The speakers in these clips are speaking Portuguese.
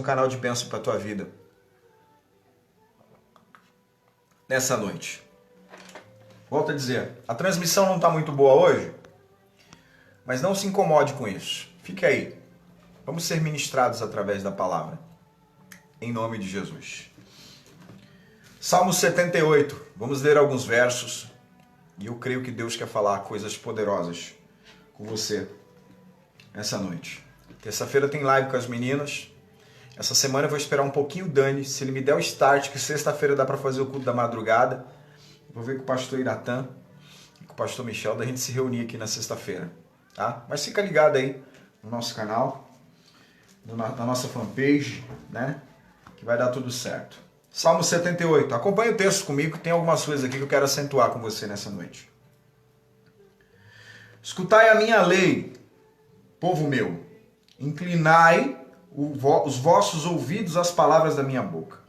um canal de bênção para a tua vida nessa noite. Volto a dizer, a transmissão não está muito boa hoje, mas não se incomode com isso. Fique aí. Vamos ser ministrados através da palavra. Em nome de Jesus. Salmo 78. Vamos ler alguns versos. E eu creio que Deus quer falar coisas poderosas com você essa noite. Terça-feira tem live com as meninas. Essa semana eu vou esperar um pouquinho o Dani. Se ele me der o start, que sexta-feira dá para fazer o culto da madrugada. Vou ver com o pastor Iratã e com o pastor Michel da gente se reunir aqui na sexta-feira. Tá? Mas fica ligado aí no nosso canal, na nossa fanpage, né? Que vai dar tudo certo. Salmo 78. Acompanhe o texto comigo, que tem algumas coisas aqui que eu quero acentuar com você nessa noite. Escutai a minha lei, povo meu. Inclinai os vossos ouvidos às palavras da minha boca.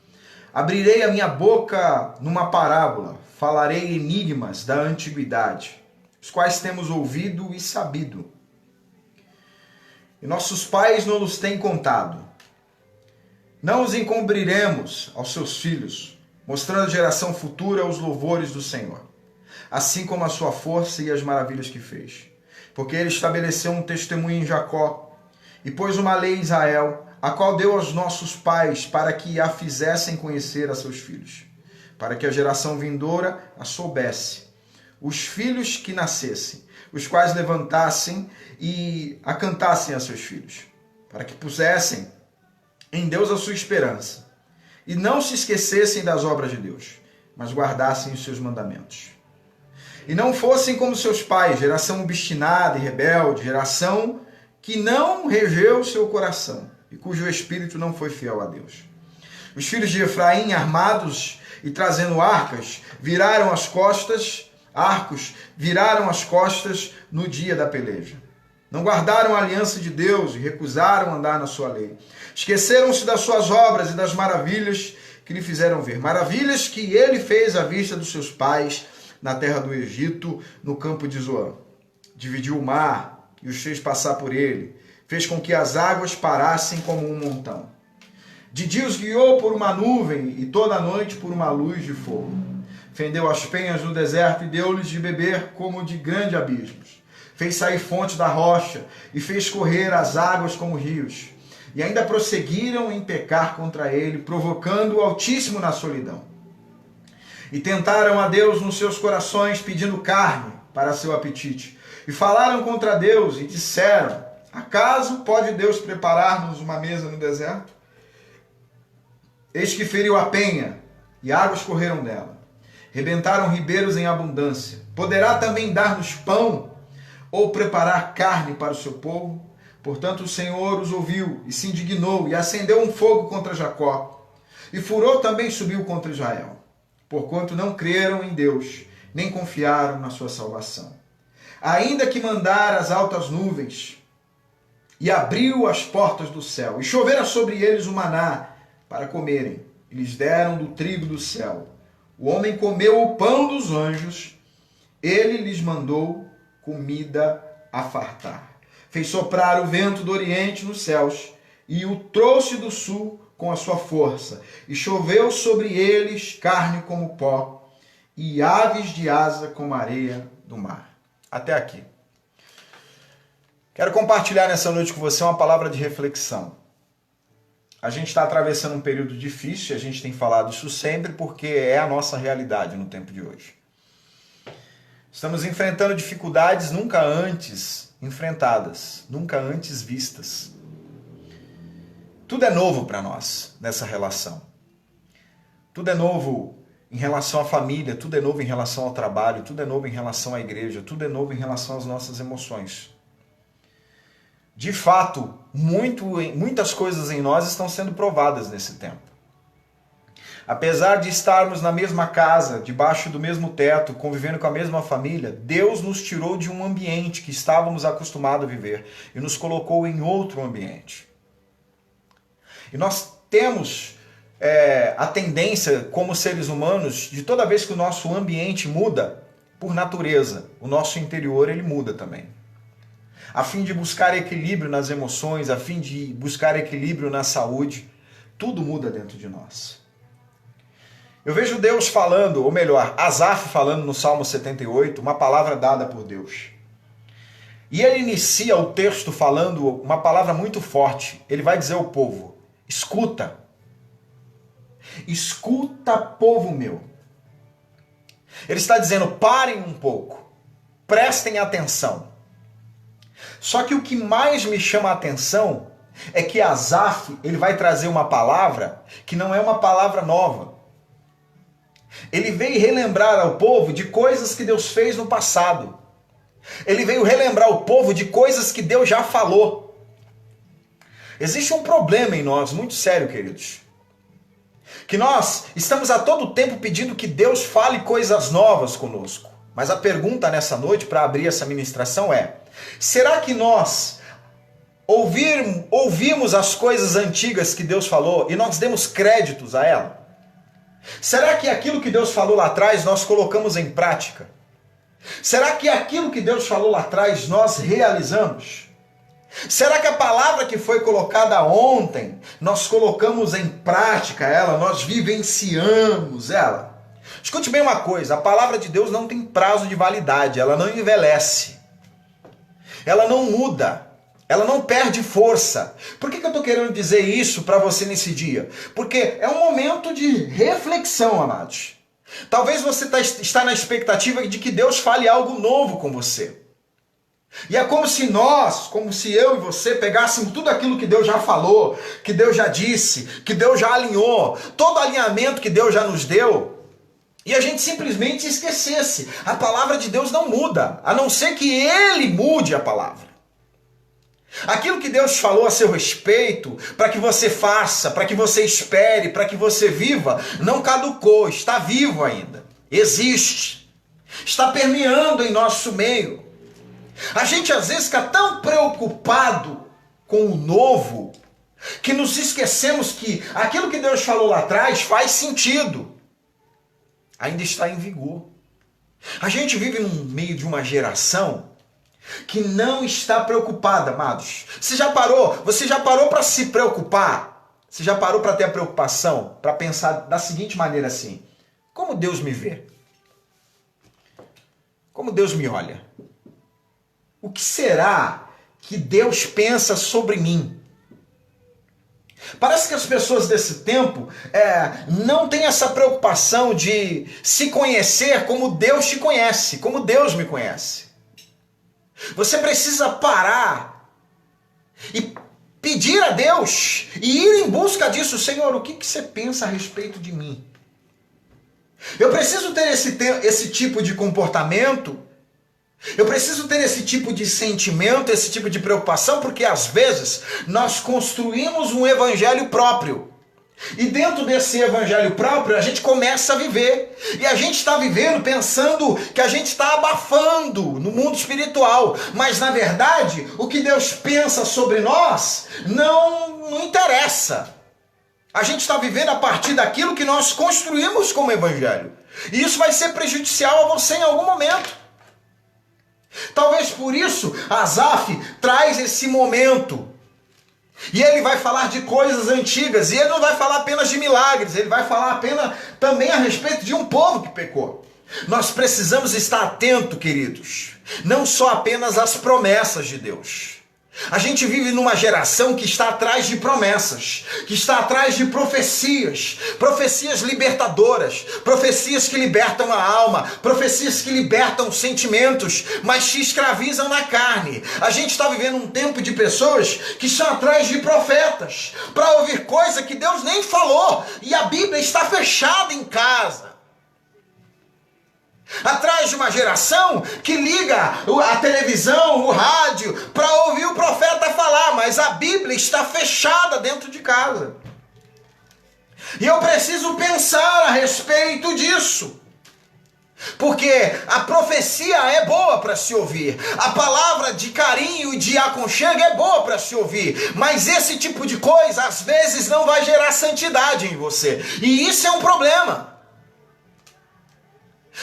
Abrirei a minha boca numa parábola, falarei enigmas da antiguidade, os quais temos ouvido e sabido. E nossos pais não nos têm contado. Não os encobriremos aos seus filhos, mostrando à geração futura os louvores do Senhor, assim como a sua força e as maravilhas que fez. Porque ele estabeleceu um testemunho em Jacó e pôs uma lei em Israel, a qual deu aos nossos pais para que a fizessem conhecer a seus filhos, para que a geração vindoura a soubesse, os filhos que nascessem, os quais levantassem e a cantassem a seus filhos, para que pusessem em Deus a sua esperança, e não se esquecessem das obras de Deus, mas guardassem os seus mandamentos. E não fossem como seus pais, geração obstinada e rebelde, geração que não regeu o seu coração, e cujo espírito não foi fiel a Deus. Os filhos de Efraim, armados e trazendo arcos, viraram as costas no dia da peleja. Não guardaram a aliança de Deus e recusaram andar na sua lei. Esqueceram-se das suas obras e das maravilhas que lhe fizeram ver. Maravilhas que ele fez à vista dos seus pais na terra do Egito, no campo de Zoã. Dividiu o mar e os fez passar por ele. Fez com que as águas parassem como um montão. De dia os guiou por uma nuvem e toda a noite por uma luz de fogo. Fendeu as penhas no deserto e deu-lhes de beber como de grandes abismos. Fez sair fonte da rocha e fez correr as águas como rios. E ainda prosseguiram em pecar contra ele, provocando o Altíssimo na solidão. E tentaram a Deus nos seus corações, pedindo carne para seu apetite. E falaram contra Deus e disseram: acaso pode Deus preparar-nos uma mesa no deserto? Eis que feriu a penha, e águas correram dela. Rebentaram ribeiros em abundância. Poderá também dar-nos pão, ou preparar carne para o seu povo? Portanto o Senhor os ouviu, e se indignou, e acendeu um fogo contra Jacó. E furor também subiu contra Israel, porquanto não creram em Deus, nem confiaram na sua salvação. Ainda que mandar as altas nuvens, e abriu as portas do céu, e chovera sobre eles o maná para comerem, e lhes deram do trigo do céu. O homem comeu o pão dos anjos, ele lhes mandou comida a fartar. Fez soprar o vento do oriente nos céus, e o trouxe do sul com a sua força, e choveu sobre eles carne como pó, e aves de asa como areia do mar. Até aqui. Quero compartilhar nessa noite com você uma palavra de reflexão. A gente está atravessando um período difícil, a gente tem falado isso sempre porque é a nossa realidade no tempo de hoje. Estamos enfrentando dificuldades nunca antes enfrentadas, nunca antes vistas. Tudo é novo para nós nessa relação. Tudo é novo em relação à família, tudo é novo em relação ao trabalho, tudo é novo em relação à igreja, tudo é novo em relação às nossas emoções. De fato, muitas coisas em nós estão sendo provadas nesse tempo. Apesar de estarmos na mesma casa, debaixo do mesmo teto, convivendo com a mesma família, Deus nos tirou de um ambiente que estávamos acostumados a viver e nos colocou em outro ambiente. E nós temos a tendência, como seres humanos, de toda vez que o nosso ambiente muda, por natureza, o nosso interior ele muda também. A fim de buscar equilíbrio nas emoções, a fim de buscar equilíbrio na saúde, tudo muda dentro de nós. Eu vejo Deus falando, ou melhor, Asaf falando no Salmo 78, uma palavra dada por Deus. E ele inicia o texto falando uma palavra muito forte. Ele vai dizer ao povo: escuta. Escuta, povo meu. Ele está dizendo: parem um pouco. Prestem atenção. Só que o que mais me chama a atenção é que Asaf, ele vai trazer uma palavra que não é uma palavra nova. Ele veio relembrar ao povo de coisas que Deus fez no passado. Ele veio relembrar o povo de coisas que Deus já falou. Existe um problema em nós, muito sério, queridos. Que nós estamos a todo tempo pedindo que Deus fale coisas novas conosco. Mas a pergunta nessa noite, para abrir essa ministração, é: será que nós ouvimos as coisas antigas que Deus falou e nós demos créditos a ela? Será que aquilo que Deus falou lá atrás nós colocamos em prática? Será que aquilo que Deus falou lá atrás nós realizamos? Será que a palavra que foi colocada ontem nós colocamos em prática ela, nós vivenciamos ela? Escute bem uma coisa, a palavra de Deus não tem prazo de validade, ela não envelhece, ela não muda, ela não perde força. Por que eu estou querendo dizer isso para você nesse dia? Porque é um momento de reflexão, amados. Talvez você está na expectativa de que Deus fale algo novo com você. E é como se eu e você pegássemos tudo aquilo que Deus já falou, que Deus já disse, que Deus já alinhou, todo alinhamento que Deus já nos deu, e a gente simplesmente esquecesse. A palavra de Deus não muda, a não ser que Ele mude a palavra. Aquilo que Deus falou a seu respeito, para que você faça, para que você espere, para que você viva, não caducou, está vivo ainda, existe, está permeando em nosso meio. A gente às vezes fica tão preocupado com o novo, que nos esquecemos que aquilo que Deus falou lá atrás faz sentido, ainda está em vigor. A gente vive no meio de uma geração que não está preocupada, amados. Você já parou para se preocupar? Você já parou para ter a preocupação, para pensar da seguinte maneira assim: como Deus me vê? Como Deus me olha? O que será que Deus pensa sobre mim? Parece que as pessoas desse tempo não têm essa preocupação de se conhecer como Deus te conhece, como Deus me conhece. Você precisa parar e pedir a Deus e ir em busca disso. Senhor, o que você pensa a respeito de mim? Eu preciso ter esse tipo de comportamento, eu preciso ter esse tipo de sentimento, esse tipo de preocupação, porque às vezes nós construímos um evangelho próprio. E dentro desse evangelho próprio, a gente começa a viver. E a gente está vivendo pensando que a gente está abafando no mundo espiritual. Mas na verdade, o que Deus pensa sobre nós não interessa. A gente está vivendo a partir daquilo que nós construímos como evangelho. E isso vai ser prejudicial a você em algum momento. Talvez por isso Asaf traz esse momento. E ele vai falar de coisas antigas, e ele não vai falar apenas de milagres, ele vai falar apenas também a respeito de um povo que pecou. Nós precisamos estar atentos, queridos, não só apenas às promessas de Deus. A gente vive numa geração que está atrás de promessas, que está atrás de profecias, profecias libertadoras, profecias que libertam a alma, profecias que libertam os sentimentos, mas te escravizam na carne. A gente está vivendo um tempo de pessoas que estão atrás de profetas, para ouvir coisa que Deus nem falou, e a Bíblia está fechada em casa. Atrás de uma geração que liga a televisão, o rádio, para ouvir o profeta falar, mas a Bíblia está fechada dentro de casa. E eu preciso pensar a respeito disso. Porque a profecia é boa para se ouvir, a palavra de carinho e de aconchego é boa para se ouvir, mas esse tipo de coisa às vezes não vai gerar santidade em você, e isso é um problema.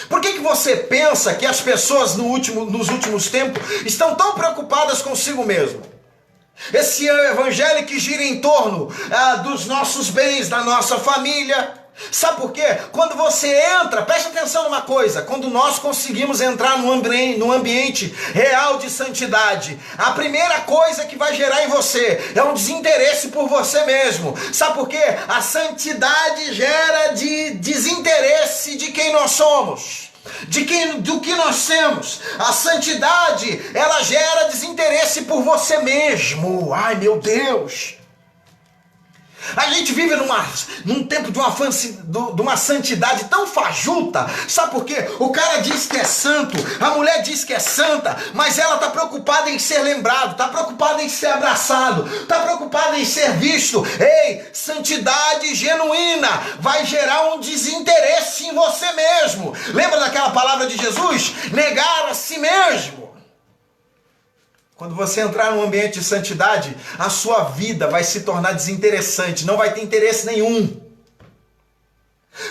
Por que você pensa que as pessoas nos últimos tempos estão tão preocupadas consigo mesmo? Esse evangelho que gira em torno dos nossos bens, da nossa família. Sabe por quê? Quando você entra, preste atenção numa coisa, quando nós conseguimos entrar num ambiente real de santidade, a primeira coisa que vai gerar em você é um desinteresse por você mesmo. Sabe por quê? A santidade gera de desinteresse de quem nós somos, do que nós temos. A santidade, ela gera desinteresse por você mesmo. Ai, meu Deus! A gente vive num tempo de uma santidade tão fajuta. Sabe por quê? O cara diz que é santo, a mulher diz que é santa, mas ela está preocupada em ser lembrado, está preocupada em ser abraçado, está preocupada em ser visto. Ei, santidade genuína vai gerar um desinteresse em você mesmo. Lembra daquela palavra de Jesus? Negar a si mesmo. Quando você entrar num ambiente de santidade, a sua vida vai se tornar desinteressante, não vai ter interesse nenhum.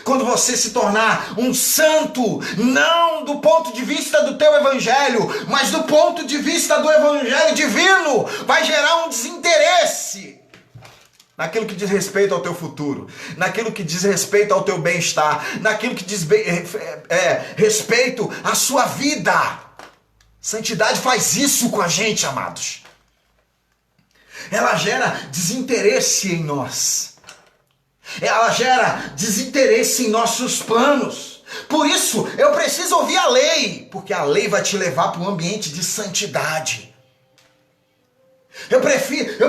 Quando você se tornar um santo, não do ponto de vista do teu evangelho, mas do ponto de vista do evangelho divino, vai gerar um desinteresse naquilo que diz respeito ao teu futuro, naquilo que diz respeito ao teu bem-estar, naquilo que diz respeito à sua vida. Santidade faz isso com a gente, amados. Ela gera desinteresse em nós. Ela gera desinteresse em nossos planos. Por isso, eu preciso ouvir a lei, porque a lei vai te levar para um ambiente de santidade. Eu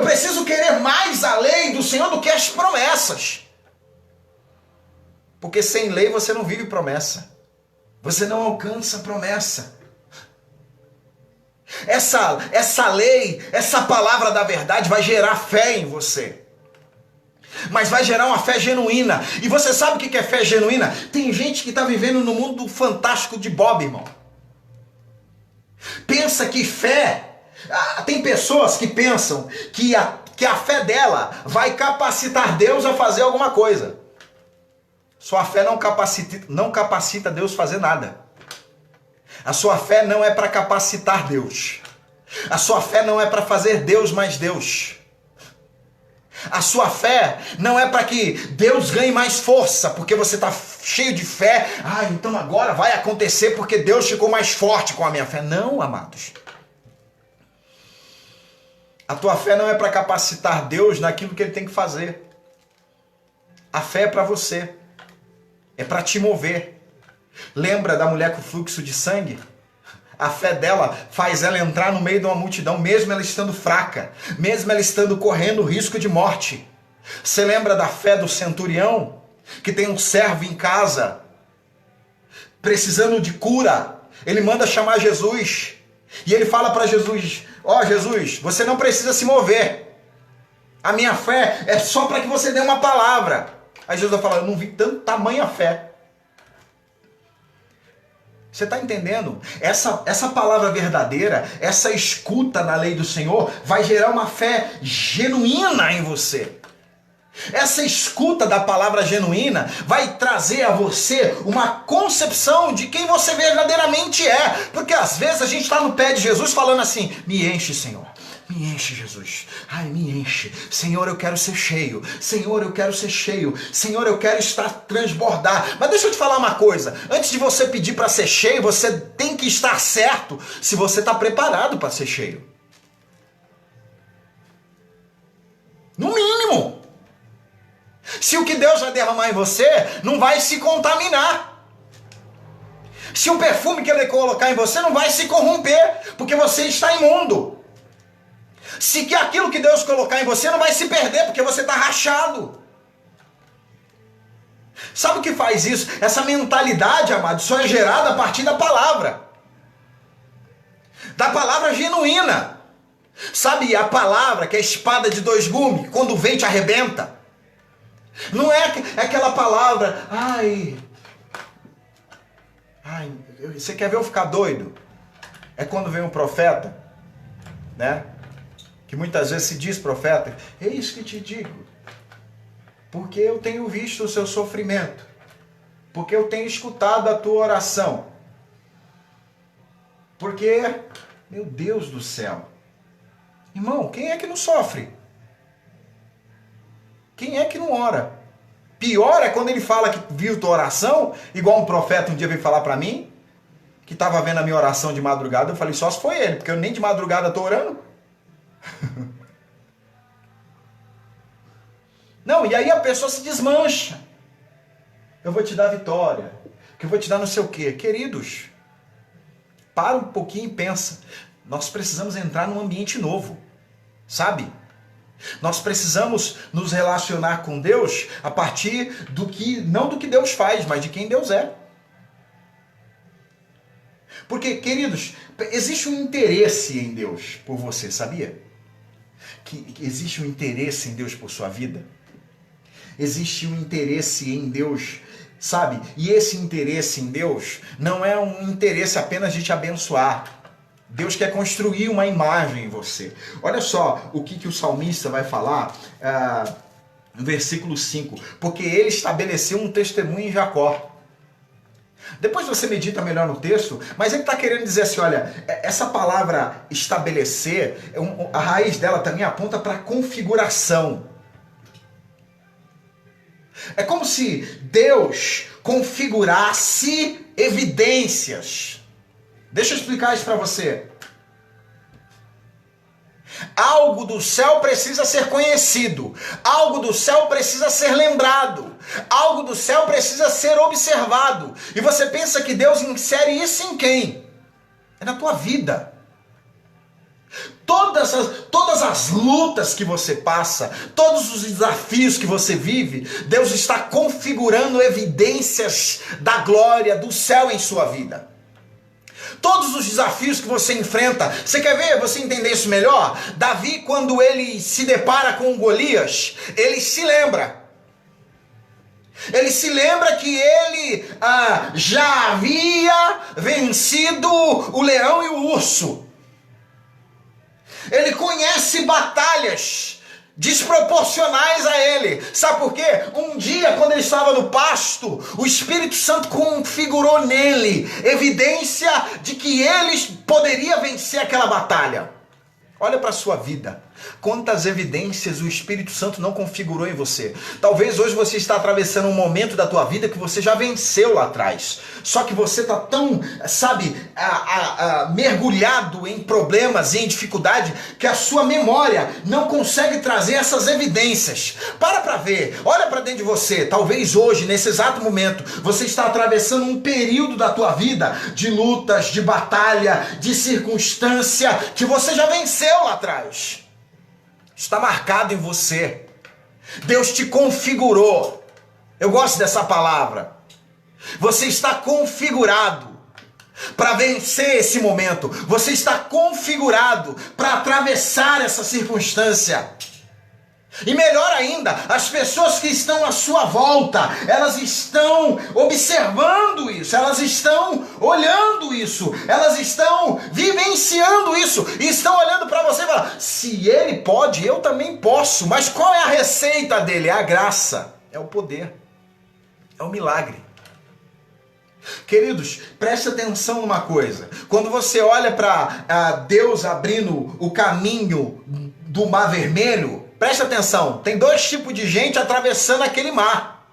preciso querer mais a lei do Senhor do que as promessas. Porque sem lei você não vive promessa. Você não alcança a promessa. Essa lei, essa palavra da verdade vai gerar fé em você. Mas vai gerar uma fé genuína. E você sabe o que é fé genuína? Tem gente que está vivendo no mundo fantástico de Bob, irmão. Pensa que fé... Tem pessoas que pensam que a fé dela vai capacitar Deus a fazer alguma coisa. Sua fé não capacita Deus a fazer nada. A sua fé não é para capacitar Deus. A sua fé não é para fazer Deus mais Deus. A sua fé não é para que Deus ganhe mais força, porque você está cheio de fé. Então agora vai acontecer porque Deus ficou mais forte com a minha fé. Não, amados. A tua fé não é para capacitar Deus naquilo que Ele tem que fazer. A fé é para você. É para te mover. Lembra da mulher com fluxo de sangue? A fé dela faz ela entrar no meio de uma multidão, mesmo ela estando fraca, mesmo ela estando correndo risco de morte. Você lembra da fé do centurião, que tem um servo em casa, precisando de cura? Ele manda chamar Jesus, e ele fala para Jesus, Jesus, você não precisa se mover. A minha fé é só para que você dê uma palavra. Aí Jesus vai falar, eu não vi tamanha fé. Você está entendendo? Essa palavra verdadeira, essa escuta na lei do Senhor, vai gerar uma fé genuína em você. Essa escuta da palavra genuína vai trazer a você uma concepção de quem você verdadeiramente é. Porque às vezes a gente está no pé de Jesus falando assim, me enche, Senhor. Me enche, Jesus. Me enche. Senhor, eu quero ser cheio. Senhor, eu quero ser cheio. Senhor, eu quero transbordar. Mas deixa eu te falar uma coisa. Antes de você pedir para ser cheio, você tem que estar certo se você está preparado para ser cheio. No mínimo. Se o que Deus vai derramar em você não vai se contaminar. Se o perfume que Ele colocar em você não vai se corromper, porque você está imundo. Se que aquilo que Deus colocar em você não vai se perder, porque você está rachado. Sabe o que faz isso? Essa mentalidade, amado, só é gerada a partir da palavra. Da palavra genuína. Sabe a palavra que é a espada de dois gumes, quando o vento arrebenta? Não é aquela palavra, você quer ver eu ficar doido? É quando vem um profeta, né? Que muitas vezes se diz profeta, eis que te digo, porque eu tenho visto o seu sofrimento, porque eu tenho escutado a tua oração, porque, meu Deus do céu, Irmão, quem é que não sofre? Quem é que não ora? Pior é quando ele fala que viu tua oração, igual um profeta um dia veio falar para mim, que estava vendo a minha oração de madrugada. Eu falei, só se foi ele, porque eu nem de madrugada estou orando. Não, e aí a pessoa se desmancha. Eu vou te dar vitória, que eu vou te dar não sei o quê. Queridos, para um pouquinho e pensa. Nós precisamos entrar num ambiente novo, sabe? Nós precisamos nos relacionar com Deus a partir do que, não do que Deus faz, mas de quem Deus é. Porque, queridos, existe um interesse em Deus por você, sabia? Que existe um interesse em Deus por sua vida. Existe um interesse em Deus, sabe? E esse interesse em Deus não é um interesse apenas de te abençoar. Deus quer construir uma imagem em você. Olha só o que o salmista vai falar no versículo 5. Porque ele estabeleceu um testemunho em Jacó. Depois você medita melhor no texto, mas ele está querendo dizer assim, olha, essa palavra estabelecer, a raiz dela também aponta para configuração. É como se Deus configurasse evidências. Deixa eu explicar isso para você. Algo do céu precisa ser conhecido. Algo do céu precisa ser lembrado. Algo do céu precisa ser observado. E você pensa que Deus insere isso em quem? É na tua vida. Todas as lutas que você passa, todos os desafios que você vive, Deus está configurando evidências da glória do céu em sua vida. Todos os desafios que você enfrenta, você quer ver, você entender isso melhor? Davi, quando ele se depara com Golias, ele se lembra. Ele se lembra que ele já havia vencido o leão e o urso. Ele conhece batalhas desproporcionais a ele. Sabe por quê? Um dia, quando ele estava no pasto, o Espírito Santo configurou nele evidência de que ele poderia vencer aquela batalha. Olha para a sua vida. Quantas evidências o Espírito Santo não configurou em você. Talvez hoje você está atravessando um momento da tua vida que você já venceu lá atrás. Só que você está tão, sabe, mergulhado em problemas e em dificuldade que a sua memória não consegue trazer essas evidências. Para ver, olha para dentro de você. Talvez hoje, nesse exato momento, você está atravessando um período da tua vida de lutas, de batalha, de circunstância que você já venceu lá atrás. Está marcado em você. Deus te configurou. Eu gosto dessa palavra. Você está configurado para vencer esse momento. Você está configurado para atravessar essa circunstância. E melhor ainda, as pessoas que estão à sua volta, elas estão observando isso, elas estão olhando isso, elas estão vivenciando isso, e estão olhando para você e falando, se ele pode, eu também posso. Mas qual é a receita dele? É a graça, é o poder, é o milagre. Queridos, preste atenção numa coisa. Quando você olha para Deus abrindo o caminho do Mar Vermelho, preste atenção, tem dois tipos de gente atravessando aquele mar.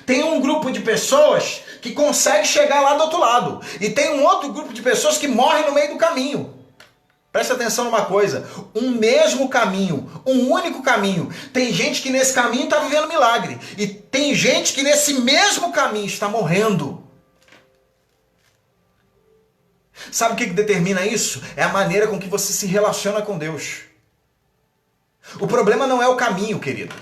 Tem um grupo de pessoas que consegue chegar lá do outro lado. E tem um outro grupo de pessoas que morrem no meio do caminho. Preste atenção numa coisa, um mesmo caminho, um único caminho. Tem gente que nesse caminho está vivendo milagre. E tem gente que nesse mesmo caminho está morrendo. Sabe o que determina isso? É a maneira com que você se relaciona com Deus. O problema não é o caminho, querido.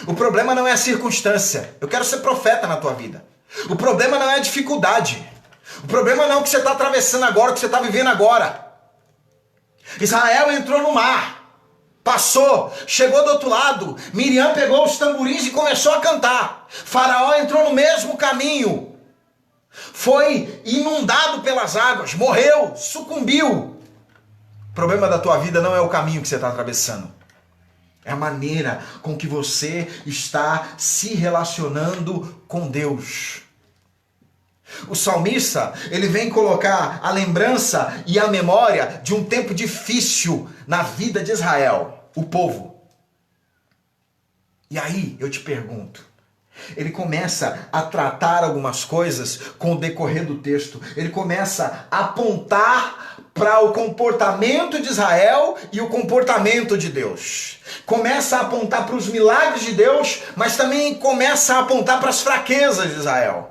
O problema não é a circunstância. Eu quero ser profeta na tua vida. O problema não é a dificuldade. O problema não é o que você está atravessando agora, o que você está vivendo agora. Israel entrou no mar, passou, chegou do outro lado. Miriam pegou os tamborins e começou a cantar. Faraó entrou no mesmo caminho. Foi inundado pelas águas, morreu, sucumbiu. O problema da tua vida não é o caminho que você está atravessando. É a maneira com que você está se relacionando com Deus. O salmista, ele vem colocar a lembrança e a memória de um tempo difícil na vida de Israel, o povo. E aí eu te pergunto, ele começa a tratar algumas coisas com o decorrer do texto. Ele começa a apontar para o comportamento de Israel e o comportamento de Deus. Começa a apontar para os milagres de Deus, mas também começa a apontar para as fraquezas de Israel.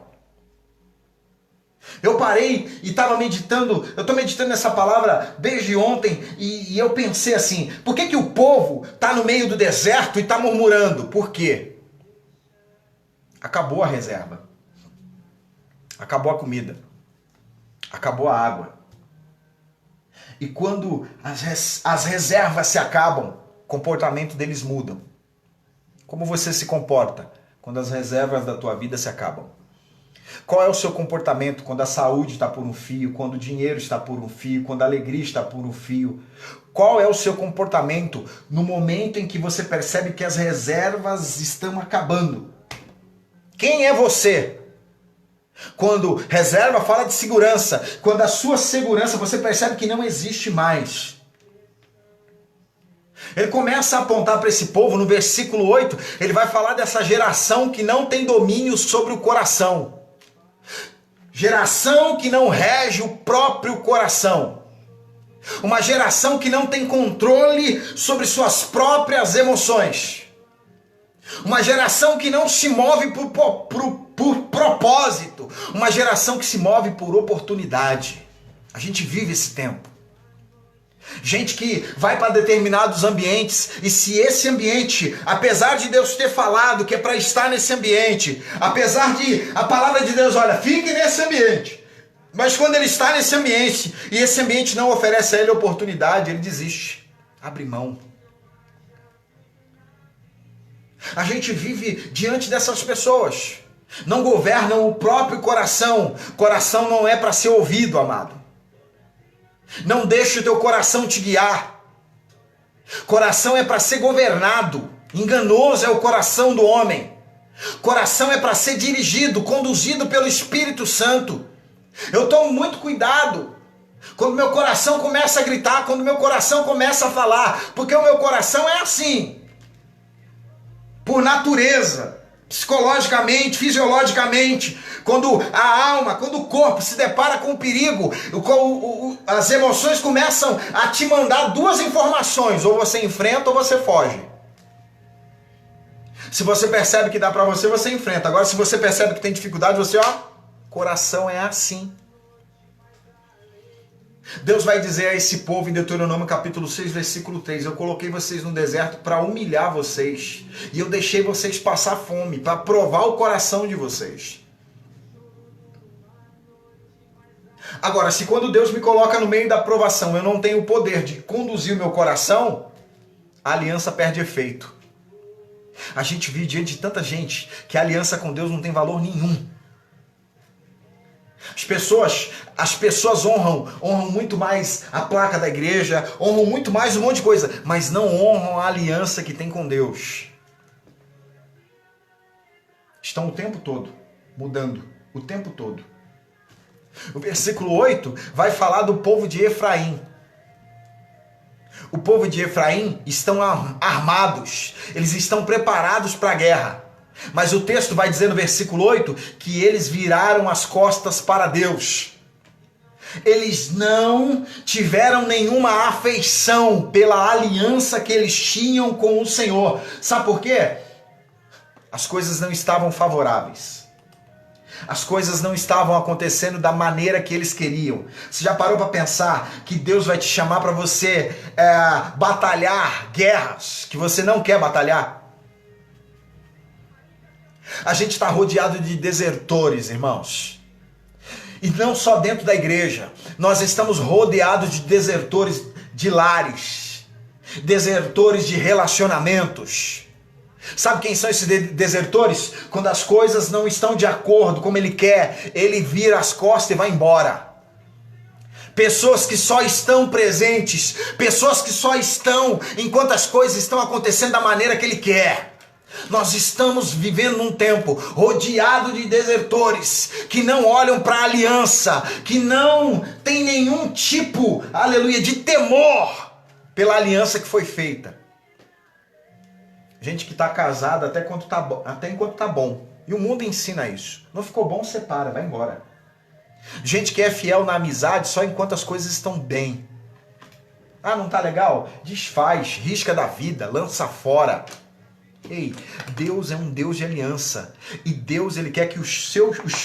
Eu parei e estava meditando, eu estou meditando nessa palavra desde ontem e eu pensei assim, por que o povo está no meio do deserto e está murmurando? Por quê? Acabou a reserva, acabou a comida, acabou a água. E quando as reservas se acabam, o comportamento deles muda. Como você se comporta quando as reservas da tua vida se acabam? Qual é o seu comportamento quando a saúde está por um fio, quando o dinheiro está por um fio, quando a alegria está por um fio? Qual é o seu comportamento no momento em que você percebe que as reservas estão acabando? Quem é você? Quando reserva fala de segurança, quando a sua segurança você percebe que não existe mais. Ele começa a apontar para esse povo no versículo 8, ele vai falar dessa geração que não tem domínio sobre o coração. Geração que não rege o próprio coração. Uma geração que não tem controle sobre suas próprias emoções. Uma geração que não se move por propósito. Uma geração que se move por oportunidade. A gente vive esse tempo. Gente que vai para determinados ambientes e se esse ambiente, apesar de Deus ter falado que é para estar nesse ambiente, apesar de a palavra de Deus, olha, fique nesse ambiente, mas quando ele está nesse ambiente e esse ambiente não oferece a ele oportunidade, ele desiste, abre mão. A gente vive diante dessas pessoas, não governam o próprio coração. Coração não é para ser ouvido, amado. Não deixe o teu coração te guiar. Coração é para ser governado. Enganoso é o coração do homem. Coração é para ser dirigido, conduzido pelo Espírito Santo. Eu tomo muito cuidado quando meu coração começa a gritar, quando meu coração começa a falar, porque o meu coração é assim. Por natureza, psicologicamente, fisiologicamente, quando a alma, quando o corpo se depara com o perigo, as emoções começam a te mandar duas informações, ou você enfrenta ou você foge. Se você percebe que dá pra você, você enfrenta. Agora, se você percebe que tem dificuldade, você, coração é assim. Deus vai dizer a esse povo em Deuteronômio capítulo 6, versículo 3, eu coloquei vocês no deserto para humilhar vocês, e eu deixei vocês passar fome, para provar o coração de vocês. Agora, se quando Deus me coloca no meio da provação, eu não tenho o poder de conduzir o meu coração, a aliança perde efeito. A gente vive diante de tanta gente que a aliança com Deus não tem valor nenhum. As pessoas honram muito mais a placa da igreja, honram muito mais um monte de coisa, mas não honram a aliança que tem com Deus. Estão o tempo todo mudando, o tempo todo. O versículo 8 vai falar do povo de Efraim. O povo de Efraim estão armados, eles estão preparados para a guerra. Mas o texto vai dizer no versículo 8 que eles viraram as costas para Deus. Eles não tiveram nenhuma afeição pela aliança que eles tinham com o Senhor. Sabe por quê? As coisas não estavam favoráveis. As coisas não estavam acontecendo da maneira que eles queriam. Você já parou para pensar que Deus vai te chamar para você batalhar guerras que você não quer batalhar? A gente está rodeado de desertores, irmãos. E não só dentro da igreja. Nós estamos rodeados de desertores de lares. Desertores de relacionamentos. Sabe quem são esses desertores? Quando as coisas não estão de acordo como ele quer, ele vira as costas e vai embora. Pessoas que só estão presentes. Pessoas que só estão enquanto as coisas estão acontecendo da maneira que ele quer. Nós estamos vivendo num tempo rodeado de desertores que não olham para a aliança, que não tem nenhum tipo, aleluia, de temor pela aliança que foi feita. Gente que está casada até enquanto tá bom. E o mundo ensina isso. Não ficou bom, separa, vai embora. Gente que é fiel na amizade só enquanto as coisas estão bem. Ah, não tá legal? Desfaz, risca da vida, lança fora. Ei, Deus é um Deus de aliança. E Deus, Ele quer que os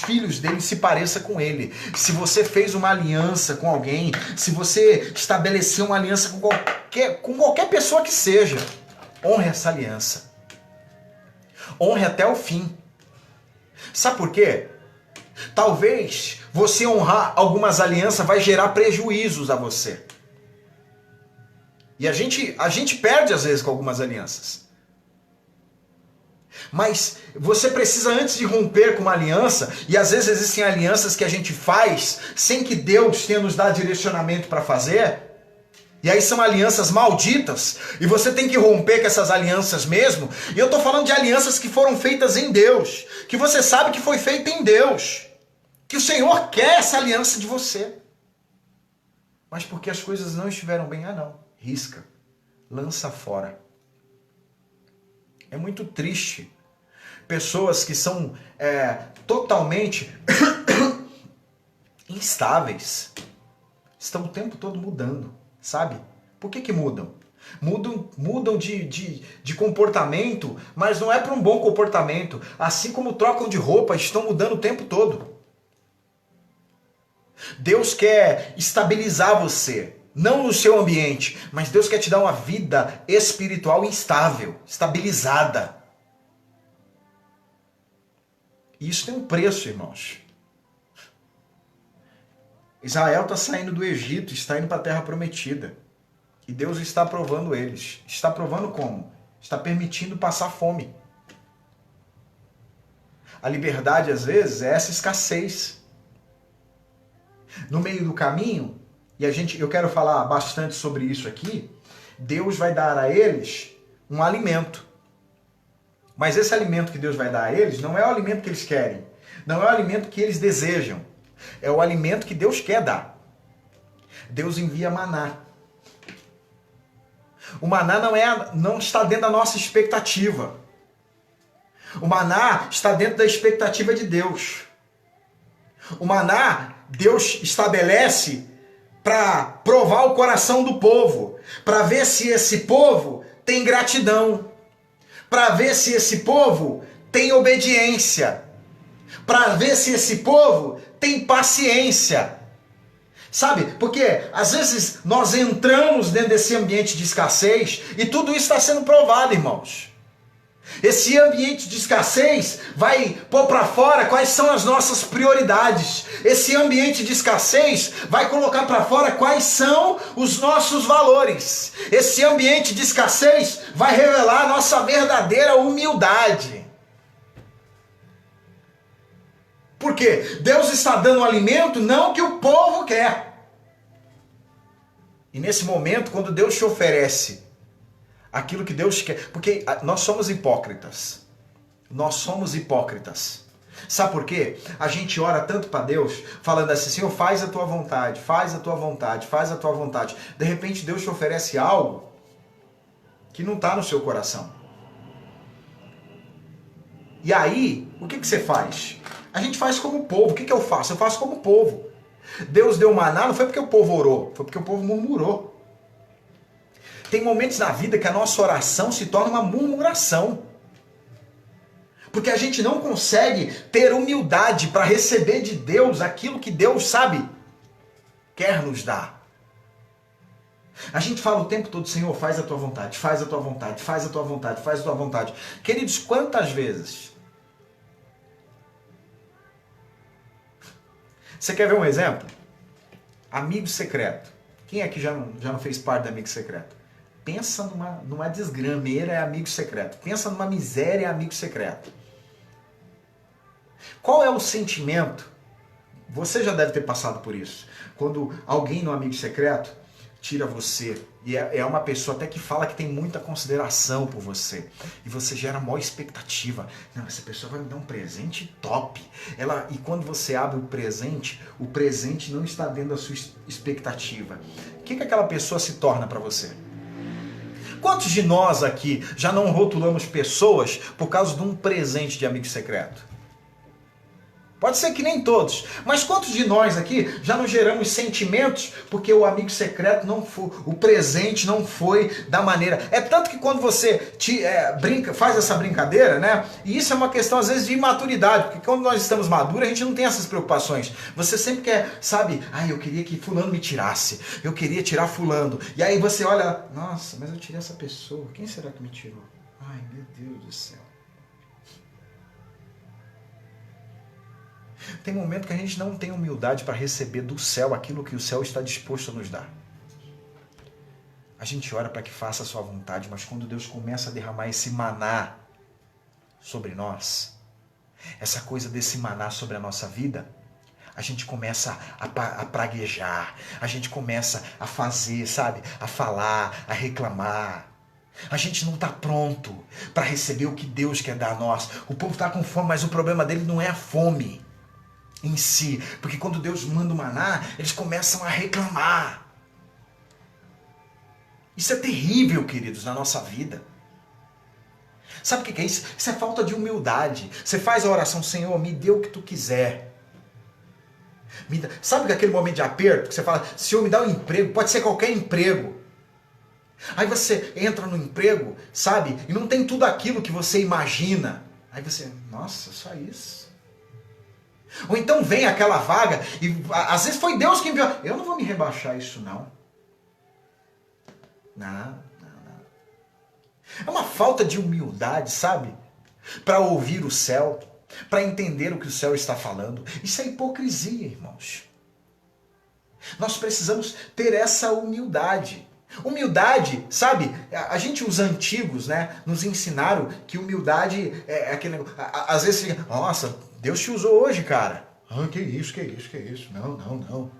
filhos dele se pareçam com Ele. Se você fez uma aliança com alguém, se você estabeleceu uma aliança com qualquer pessoa que seja, honre essa aliança. Honre até o fim. Sabe por quê? Talvez você honrar algumas alianças vai gerar prejuízos a você. E a gente perde às vezes com algumas alianças. Mas você precisa, antes de romper com uma aliança, e às vezes existem alianças que a gente faz sem que Deus tenha nos dado direcionamento para fazer, e aí são alianças malditas, e você tem que romper com essas alianças mesmo. E eu estou falando de alianças que foram feitas em Deus, que você sabe que foi feita em Deus, que o Senhor quer essa aliança de você. Mas porque as coisas não estiveram bem, não, risca, lança fora. É muito triste. Pessoas que são totalmente instáveis, estão o tempo todo mudando, sabe? Por que mudam? Mudam de comportamento, mas não é para um bom comportamento. Assim como trocam de roupa, estão mudando o tempo todo. Deus quer estabilizar você, não no seu ambiente, mas Deus quer te dar uma vida espiritual instável, estabilizada. E isso tem um preço, irmãos. Israel está saindo do Egito, está indo para a terra prometida. E Deus está provando eles. Está provando como? Está permitindo passar fome. A liberdade, às vezes, é essa escassez. No meio do caminho, e eu quero falar bastante sobre isso aqui, Deus vai dar a eles um alimento. Mas esse alimento que Deus vai dar a eles não é o alimento que eles querem. Não é o alimento que eles desejam. É o alimento que Deus quer dar. Deus envia maná. O maná não está dentro da nossa expectativa. O maná está dentro da expectativa de Deus. O maná, Deus estabelece para provar o coração do povo. Para ver se esse povo tem gratidão. Para ver se esse povo tem obediência, para ver se esse povo tem paciência, sabe? Porque às vezes nós entramos dentro desse ambiente de escassez e tudo isso está sendo provado, irmãos. Esse ambiente de escassez vai pôr para fora quais são as nossas prioridades. Esse ambiente de escassez vai colocar para fora quais são os nossos valores. Esse ambiente de escassez vai revelar a nossa verdadeira humildade. Por quê? Deus está dando alimento não que o povo quer. E nesse momento, quando Deus te oferece aquilo que Deus quer, porque nós somos hipócritas. Nós somos hipócritas. Sabe por quê? A gente ora tanto para Deus, falando assim, Senhor, faz a tua vontade, faz a tua vontade, faz a tua vontade. De repente Deus te oferece algo que não está no seu coração. E aí, o que você faz? A gente faz como povo. O que eu faço? Eu faço como povo. Deus deu maná, não foi porque o povo orou, foi porque o povo murmurou. Tem momentos na vida que a nossa oração se torna uma murmuração. Porque a gente não consegue ter humildade para receber de Deus aquilo que Deus, sabe, quer nos dar. A gente fala o tempo todo, Senhor, faz a tua vontade, faz a tua vontade, faz a tua vontade, faz a tua vontade. Queridos, quantas vezes? Você quer ver um exemplo? Amigo secreto. Quem aqui já não fez parte do amigo secreto? Pensa numa desgrameira, é amigo secreto. Pensa numa miséria, é amigo secreto. Qual é o sentimento? Você já deve ter passado por isso. Quando alguém no amigo secreto tira você. E é uma pessoa até que fala que tem muita consideração por você. E você gera maior expectativa. Não, essa pessoa vai me dar um presente top. E quando você abre o presente não está dentro da sua expectativa. O que aquela pessoa se torna para você? Quantos de nós aqui já não rotulamos pessoas por causa de um presente de amigo secreto? Pode ser que nem todos, mas quantos de nós aqui já não geramos sentimentos porque o amigo secreto não foi, o presente não foi da maneira... É tanto que quando você faz essa brincadeira, né? E isso é uma questão às vezes de imaturidade, porque quando nós estamos maduros a gente não tem essas preocupações. Você sempre quer, sabe, eu queria que fulano me tirasse, eu queria tirar fulano. E aí você olha, nossa, mas eu tirei essa pessoa, quem será que me tirou? Ai, meu Deus do céu. Tem momento que a gente não tem humildade para receber do céu aquilo que o céu está disposto a nos dar. A gente ora para que faça a sua vontade, mas quando Deus começa a derramar esse maná sobre nós, essa coisa desse maná sobre a nossa vida, a gente começa a praguejar, a gente começa a fazer, sabe? A falar, a reclamar. A gente não está pronto para receber o que Deus quer dar a nós. O povo está com fome, mas o problema dele não é a fome em si, porque quando Deus manda o maná, eles começam a reclamar. Isso é terrível, queridos, na nossa vida. Sabe o que é isso? Isso é falta de humildade. Você faz a oração, Senhor, me dê o que tu quiser. Sabe aquele momento de aperto que você fala, Senhor, me dá um emprego, pode ser qualquer emprego. Aí você entra no emprego, sabe, e não tem tudo aquilo que você imagina. Aí você, nossa, só isso. Ou então vem aquela vaga e às vezes foi Deus que enviou. Eu não vou me rebaixar isso não. Não. É uma falta de humildade, sabe? Para ouvir o céu, para entender o que o céu está falando. Isso é hipocrisia, irmãos. Nós precisamos ter essa humildade. Humildade, sabe? Os antigos, né, nos ensinaram que humildade é aquele negócio. Às vezes fica, nossa, Deus te usou hoje, cara. Que isso. Não.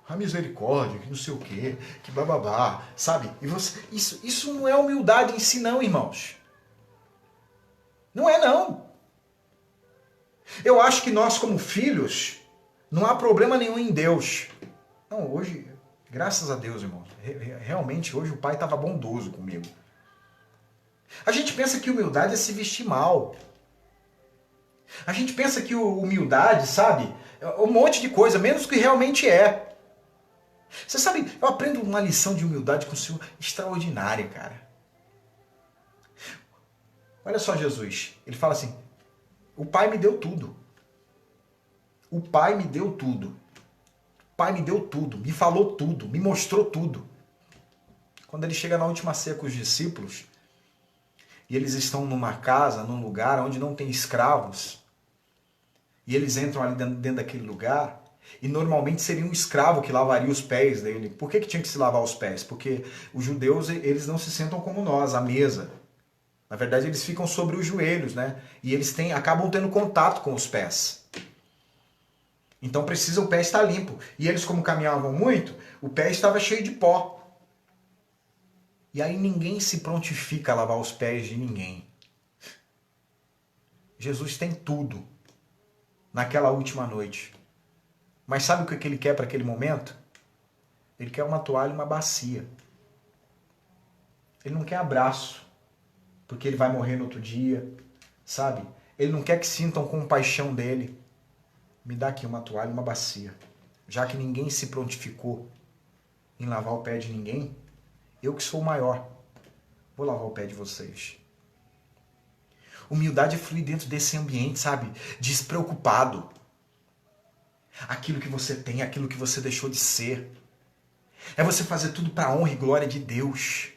A misericórdia, que não sei o quê, que bababá, sabe? E isso não é humildade em si não, irmãos. Não é não. Eu acho que nós como filhos, não há problema nenhum em Deus. Não, hoje... Graças a Deus, irmão. Realmente, hoje o pai estava bondoso comigo. A gente pensa que humildade é se vestir mal. A gente pensa que humildade, sabe, é um monte de coisa, menos do que realmente é. Você sabe, eu aprendo uma lição de humildade com o Senhor extraordinária, cara. Olha só Jesus. Ele fala assim, o Pai me deu tudo. O Pai me deu tudo. O Pai me deu tudo, me falou tudo, me mostrou tudo. Quando ele chega na última ceia com os discípulos, e eles estão numa casa, num lugar onde não tem escravos, e eles entram ali dentro daquele lugar, e normalmente seria um escravo que lavaria os pés dele. Por que tinha que se lavar os pés? Porque os judeus, eles não se sentam como nós, à mesa. Na verdade, eles ficam sobre os joelhos, né? E eles acabam tendo contato com os pés. Então o pé estar limpo. E eles, como caminhavam muito, o pé estava cheio de pó. E aí ninguém se prontifica a lavar os pés de ninguém. Jesus tem tudo naquela última noite. Mas sabe o que ele quer para aquele momento? Ele quer uma toalha e uma bacia. Ele não quer abraço, porque ele vai morrer no outro dia, sabe? Ele não quer que sintam compaixão dele. Me dá aqui uma toalha e uma bacia. Já que ninguém se prontificou em lavar o pé de ninguém, eu que sou o maior, vou lavar o pé de vocês. Humildade é fluir dentro desse ambiente, sabe? Despreocupado. Aquilo que você tem, aquilo que você deixou de ser. É você fazer tudo para a honra e glória de Deus.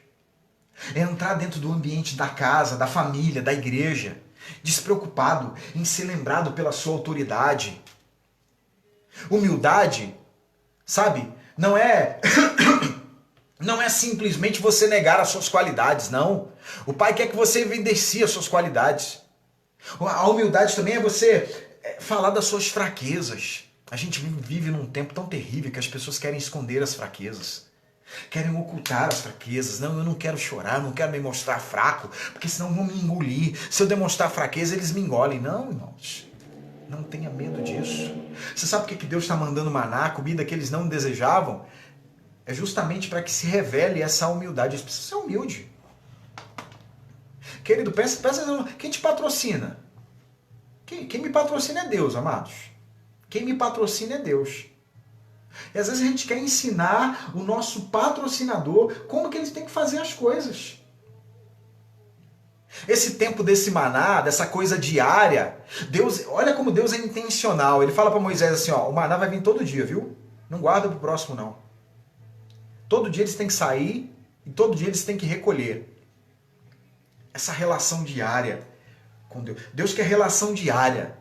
É entrar dentro do ambiente da casa, da família, da igreja, despreocupado em ser lembrado pela sua autoridade. Humildade, sabe? Não é simplesmente você negar as suas qualidades, não. O Pai quer que você evidencie as suas qualidades. A humildade também é você falar das suas fraquezas. A gente vive num tempo tão terrível que as pessoas querem esconder as fraquezas. Querem ocultar as fraquezas. Não, eu não quero chorar, não quero me mostrar fraco, porque senão vão me engolir. Se eu demonstrar fraqueza, eles me engolem. Não, irmãos. Não tenha medo disso. Você sabe por que Deus está mandando maná, comida que eles não desejavam? É justamente para que se revele essa humildade. Eles precisam ser humildes. Querido, pensa quem te patrocina? Quem me patrocina é Deus, amados. Quem me patrocina é Deus. E às vezes a gente quer ensinar o nosso patrocinador como que ele tem que fazer as coisas. Esse tempo desse maná, dessa coisa diária, Deus, olha como Deus é intencional. Ele fala para Moisés assim, ó, o maná vai vir todo dia, viu? Não guarda pro próximo não. Todo dia eles têm que sair e todo dia eles têm que recolher. Essa relação diária com Deus. Deus quer relação diária.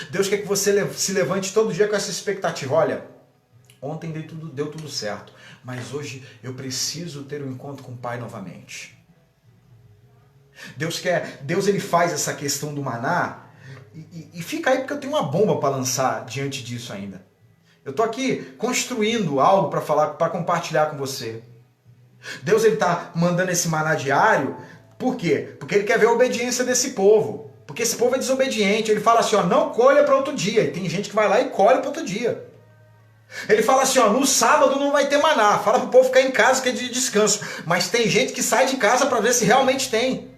Deus quer que você se levante todo dia com essa expectativa. Olha, ontem deu tudo certo, mas hoje eu preciso ter um encontro com o Pai novamente. Deus ele faz essa questão do maná e fica aí porque eu tenho uma bomba para lançar diante disso ainda. Eu estou aqui construindo algo para falar, para compartilhar com você. Deus ele está mandando esse maná diário. Por quê? Porque ele quer ver a obediência desse povo. Porque esse povo é desobediente. Ele fala assim, ó, não colha para outro dia. E tem gente que vai lá e colhe para outro dia. Ele fala assim, ó, no sábado não vai ter maná. Fala para o povo ficar em casa que é de descanso. Mas tem gente que sai de casa para ver se realmente tem.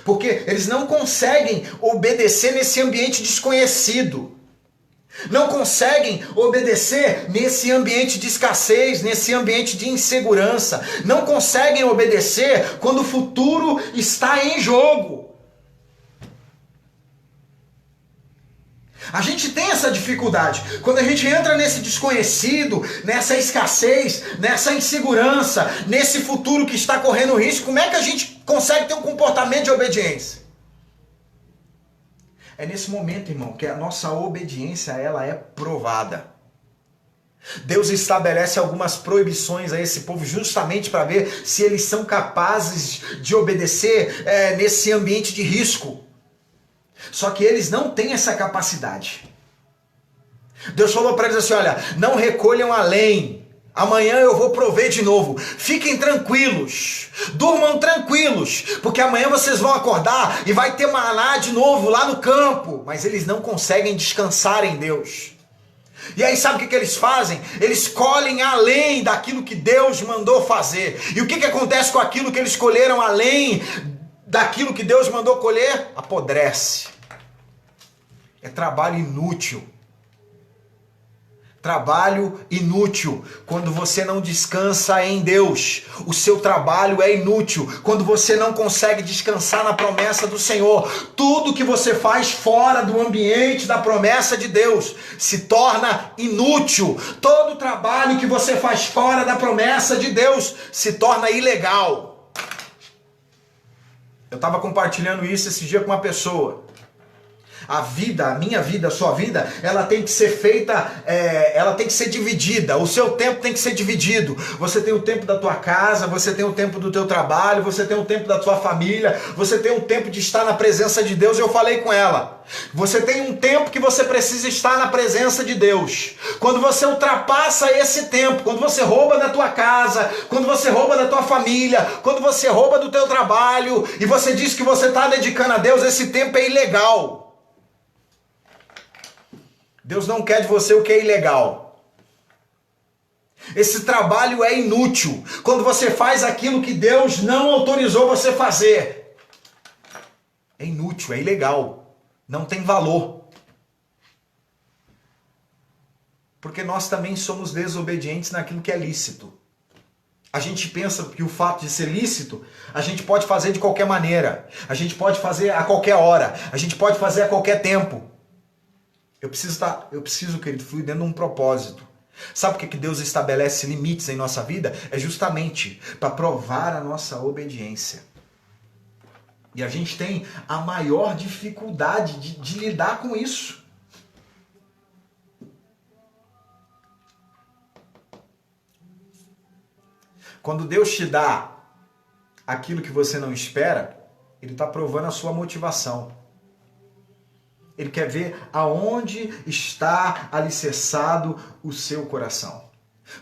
Porque eles não conseguem obedecer nesse ambiente desconhecido. Não conseguem obedecer nesse ambiente de escassez, nesse ambiente de insegurança. Não conseguem obedecer quando o futuro está em jogo. A gente tem essa dificuldade. Quando a gente entra nesse desconhecido, nessa escassez, nessa insegurança, nesse futuro que está correndo risco, como é que a gente consegue ter um comportamento de obediência? É nesse momento, irmão, que a nossa obediência ela é provada. Deus estabelece algumas proibições a esse povo justamente para ver se eles são capazes de obedecer nesse ambiente de risco. Só que eles não têm essa capacidade. Deus falou para eles assim, olha, não recolham além. Amanhã eu vou prover de novo. Fiquem tranquilos. Durmam tranquilos. Porque amanhã vocês vão acordar e vai ter maná de novo lá no campo. Mas eles não conseguem descansar em Deus. E aí sabe o que eles fazem? Eles colhem além daquilo que Deus mandou fazer. E o que acontece com aquilo que eles colheram além daquilo que Deus mandou colher? Apodrece. É trabalho inútil. Trabalho inútil quando você não descansa em Deus. O seu trabalho é inútil quando você não consegue descansar na promessa do Senhor. Tudo que você faz fora do ambiente da promessa de Deus se torna inútil. Todo trabalho que você faz fora da promessa de Deus se torna ilegal. Eu estava compartilhando isso esse dia com uma pessoa. A vida, a minha vida, a sua vida, ela tem que ser feita, ela tem que ser dividida. O seu tempo tem que ser dividido. Você tem o tempo da tua casa, você tem o tempo do teu trabalho, você tem o tempo da tua família, você tem o tempo de estar na presença de Deus. Eu falei com ela. Você tem um tempo que você precisa estar na presença de Deus. Quando você ultrapassa esse tempo, quando você rouba da tua casa, quando você rouba da tua família, quando você rouba do teu trabalho e você diz que você está dedicando a Deus, esse tempo é ilegal. Deus não quer de você o que é ilegal. Esse trabalho é inútil quando você faz aquilo que Deus não autorizou você fazer. É inútil, é ilegal. Não tem valor. Porque nós também somos desobedientes naquilo que é lícito. A gente pensa que o fato de ser lícito, a gente pode fazer de qualquer maneira. A gente pode fazer a qualquer hora. A gente pode fazer a qualquer tempo. Eu preciso, querido, fluir dentro de um propósito. Sabe por que Deus estabelece limites em nossa vida? É justamente para provar a nossa obediência. E a gente tem a maior dificuldade de lidar com isso. Quando Deus te dá aquilo que você não espera, Ele está provando a sua motivação. Ele quer ver aonde está alicerçado o seu coração.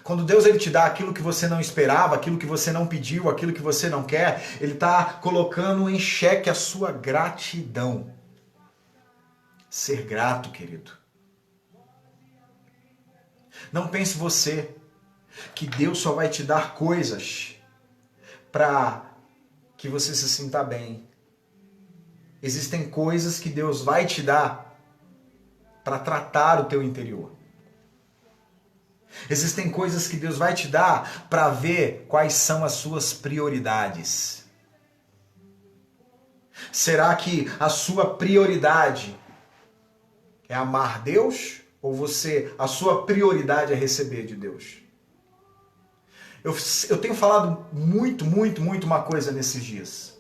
Quando Deus ele te dá aquilo que você não esperava, aquilo que você não pediu, aquilo que você não quer, Ele está colocando em xeque a sua gratidão. Ser grato, querido. Não pense você que Deus só vai te dar coisas para que você se sinta bem. Existem coisas que Deus vai te dar para tratar o teu interior. Existem coisas que Deus vai te dar para ver quais são as suas prioridades. Será que a sua prioridade é amar Deus ou a sua prioridade é receber de Deus? Eu tenho falado muito uma coisa nesses dias.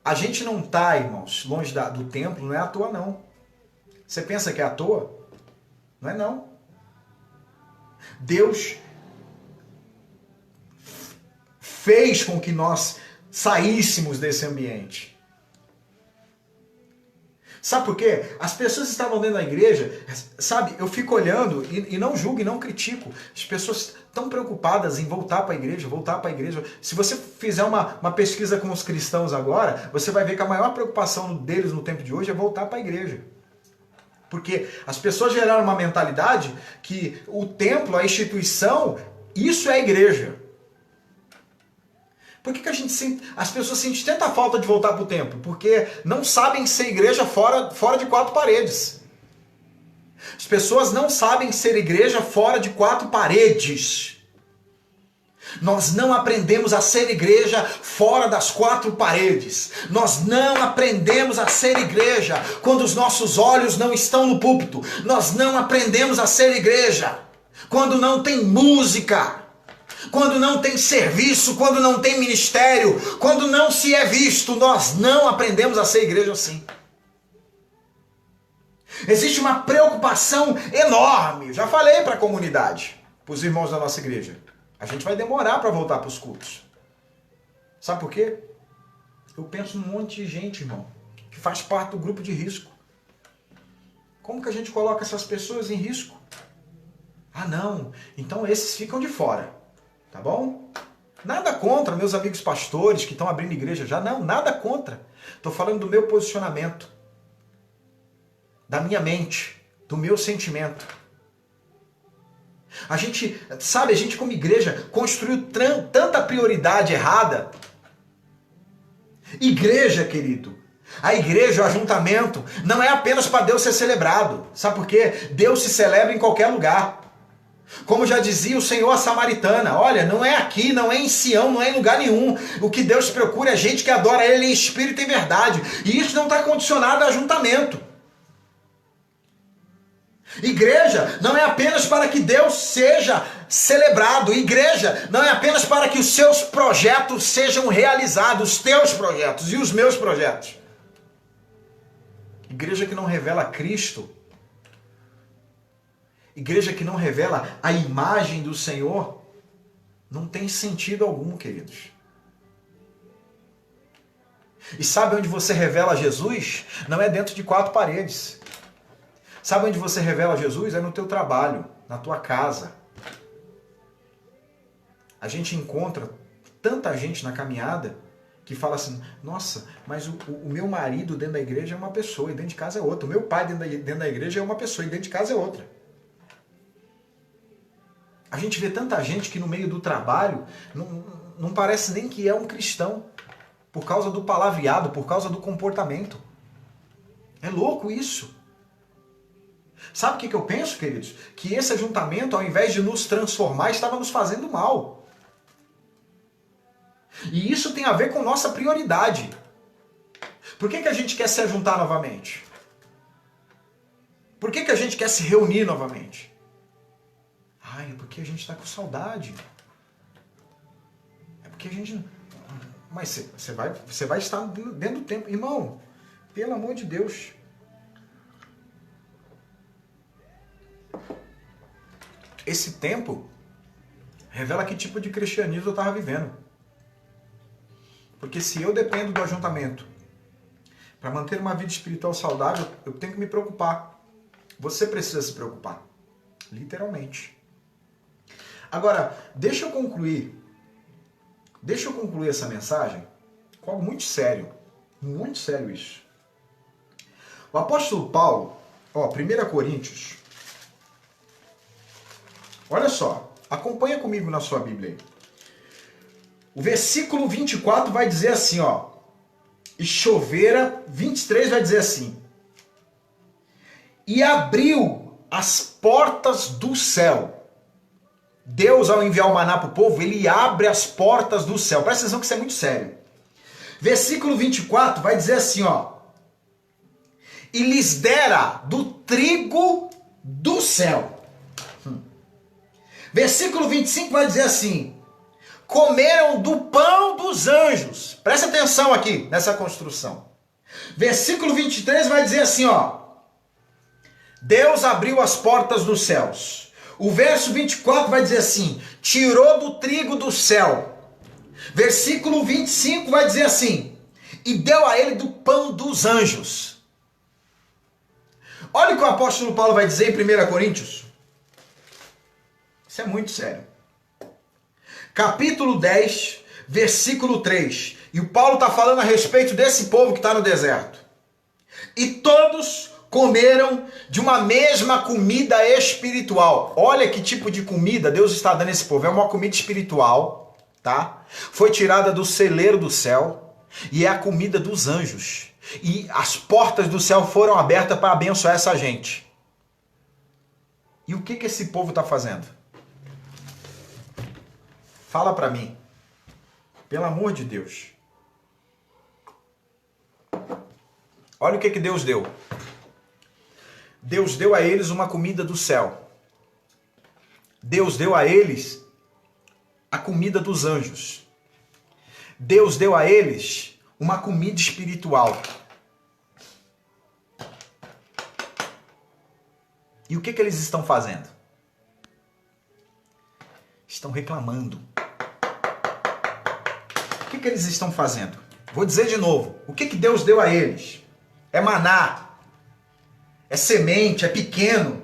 A gente não está, irmãos, longe do templo, não é à toa não. Você pensa que é à toa? Não é não. Deus fez com que nós saíssemos desse ambiente. Sabe por quê? As pessoas estavam dentro da igreja, sabe? Eu fico olhando e não julgo e não critico. As pessoas estão preocupadas em voltar para a igreja, voltar para a igreja. Se você fizer uma pesquisa com os cristãos agora, você vai ver que a maior preocupação deles no tempo de hoje é voltar para a igreja. Porque as pessoas geraram uma mentalidade que o templo, a instituição, isso é a igreja. Por que as pessoas sentem tanta falta de voltar para o templo? Porque não sabem ser igreja fora de quatro paredes. As pessoas não sabem ser igreja fora de quatro paredes. Nós não aprendemos a ser igreja fora das quatro paredes. Nós não aprendemos a ser igreja quando os nossos olhos não estão no púlpito. Nós não aprendemos a ser igreja quando não tem música, quando não tem serviço, quando não tem ministério, quando não se é visto. Nós não aprendemos a ser igreja assim. Existe uma preocupação enorme. Já falei para a comunidade, para os irmãos da nossa igreja. A gente vai demorar para voltar para os cultos. Sabe por quê? Eu penso num monte de gente, irmão, que faz parte do grupo de risco. Como que a gente coloca essas pessoas em risco? Ah, não. Então esses ficam de fora. Tá bom? Nada contra meus amigos pastores que estão abrindo igreja já. Não, nada contra. Estou falando do meu posicionamento, da minha mente, do meu sentimento. A gente como igreja construiu tanta prioridade errada. Igreja, querido, a igreja, o ajuntamento, não é apenas para Deus ser celebrado. Sabe por quê? Deus se celebra em qualquer lugar. Como já dizia o Senhor à samaritana, olha, não é aqui, não é em Sião, não é em lugar nenhum. O que Deus procura é gente que adora Ele em espírito e em verdade. E isso não está condicionado a ajuntamento. Igreja não é apenas para que Deus seja celebrado. Igreja não é apenas para que os seus projetos sejam realizados, os teus projetos e os meus projetos. Igreja que não revela Cristo, igreja que não revela a imagem do Senhor, não tem sentido algum, queridos. E sabe onde você revela Jesus? Não é dentro de quatro paredes. Sabe onde você revela Jesus? É no teu trabalho, na tua casa. A gente encontra tanta gente na caminhada que fala assim, nossa, mas o meu marido dentro da igreja é uma pessoa e dentro de casa é outra. O meu pai dentro da igreja é uma pessoa e dentro de casa é outra. A gente vê tanta gente que no meio do trabalho não parece nem que é um cristão, por causa do palavreado, por causa do comportamento. É louco isso. Sabe o que eu penso, queridos? Que esse ajuntamento, ao invés de nos transformar, estava nos fazendo mal. E isso tem a ver com nossa prioridade. Por que a gente quer se ajuntar novamente? Por que a gente quer se reunir novamente? Ai, é porque a gente está com saudade. É porque a gente... Mas você vai estar dentro do tempo. Irmão, pelo amor de Deus. Esse tempo revela que tipo de cristianismo eu estava vivendo. Porque se eu dependo do ajuntamento para manter uma vida espiritual saudável, eu tenho que me preocupar. Você precisa se preocupar. Literalmente. Agora, deixa eu concluir essa mensagem com algo muito sério isso. O apóstolo Paulo, 1 Coríntios, olha só, acompanha comigo na sua Bíblia aí. O versículo 24 vai dizer assim, e chovera, 23 vai dizer assim, e abriu as portas do céu. Deus, ao enviar o maná para o povo, ele abre as portas do céu. Presta atenção que isso é muito sério. Versículo 24 vai dizer assim, e lhes dera do trigo do céu. Versículo 25 vai dizer assim, comeram do pão dos anjos. Presta atenção aqui nessa construção. Versículo 23 vai dizer assim, Deus abriu as portas dos céus. O verso 24 vai dizer assim, tirou do trigo do céu. Versículo 25 vai dizer assim, e deu a ele do pão dos anjos. Olha o que o apóstolo Paulo vai dizer em 1 Coríntios. Isso é muito sério. Capítulo 10, versículo 3. E o Paulo está falando a respeito desse povo que está no deserto. E todos comeram de uma mesma comida espiritual. Olha que tipo de comida Deus está dando a esse povo. É uma comida espiritual, tá? Foi tirada do celeiro do céu e é a comida dos anjos. E as portas do céu foram abertas para abençoar essa gente. E o que esse povo está fazendo? Fala para mim. Pelo amor de Deus. Olha o que Deus deu. Deus deu a eles uma comida do céu. Deus deu a eles a comida dos anjos. Deus deu a eles uma comida espiritual. E o que eles estão fazendo? Estão reclamando. O que eles estão fazendo? Vou dizer de novo. O que Deus deu a eles? É maná. É semente, é pequeno.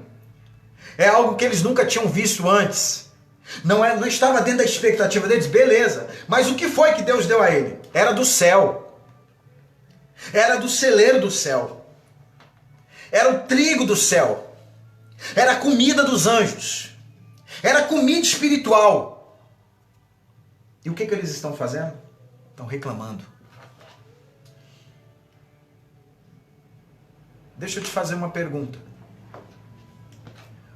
É algo que eles nunca tinham visto antes. Não estava dentro da expectativa deles, beleza. Mas o que foi que Deus deu a ele? Era do céu. Era do celeiro do céu. Era o trigo do céu. Era a comida dos anjos. Era comida espiritual. E o que eles estão fazendo? Estão reclamando. Deixa eu te fazer uma pergunta.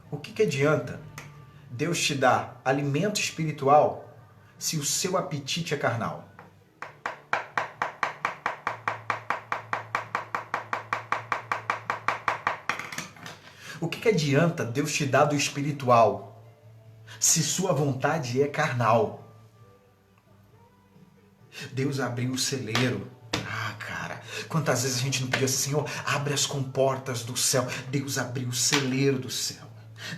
O que adianta Deus te dar alimento espiritual se o seu apetite é carnal? O que adianta Deus te dar do espiritual se sua vontade é carnal? Deus abriu o celeiro. Cara, quantas vezes a gente não pediu assim, Senhor, abre as comportas do céu. Deus abriu o celeiro do céu.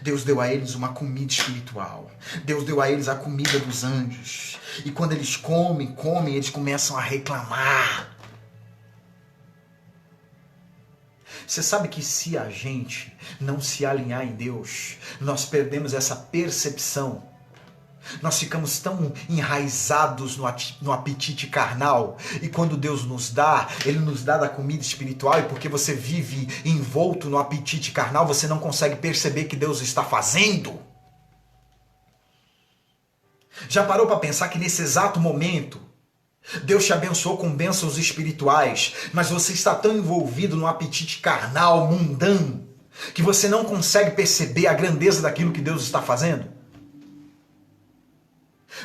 Deus deu a eles uma comida espiritual. Deus deu a eles a comida dos anjos. E quando eles comem, eles começam a reclamar. Você sabe que se a gente não se alinhar em Deus, nós perdemos essa percepção. Nós ficamos tão enraizados no apetite carnal. E quando Deus nos dá, Ele nos dá da comida espiritual. E porque você vive envolto no apetite carnal, você não consegue perceber que Deus está fazendo. Já parou para pensar que nesse exato momento, Deus te abençoou com bênçãos espirituais, mas você está tão envolvido no apetite carnal, mundano, que você não consegue perceber a grandeza daquilo que Deus está fazendo?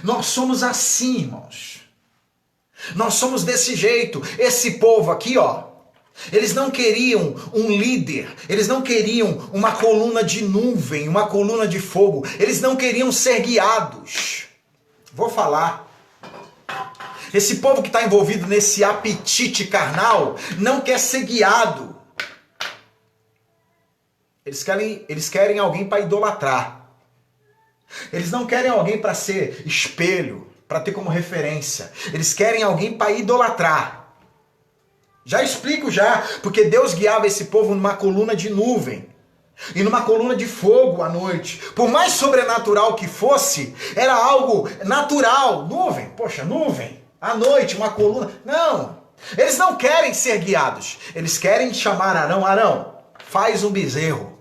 Nós somos assim, irmãos. Nós somos desse jeito. Esse povo aqui, eles não queriam um líder, eles não queriam uma coluna de nuvem, uma coluna de fogo, eles não queriam ser guiados. Vou falar. Esse povo que está envolvido nesse apetite carnal não quer ser guiado. Eles querem alguém para idolatrar. Eles não querem alguém para ser espelho, para ter como referência. Eles querem alguém para idolatrar. Já explico já, porque Deus guiava esse povo numa coluna de nuvem. E numa coluna de fogo à noite. Por mais sobrenatural que fosse, era algo natural. Nuvem, poxa, nuvem. À noite, uma coluna. Não. Eles não querem ser guiados. Eles querem chamar Arão. Arão, faz um bezerro.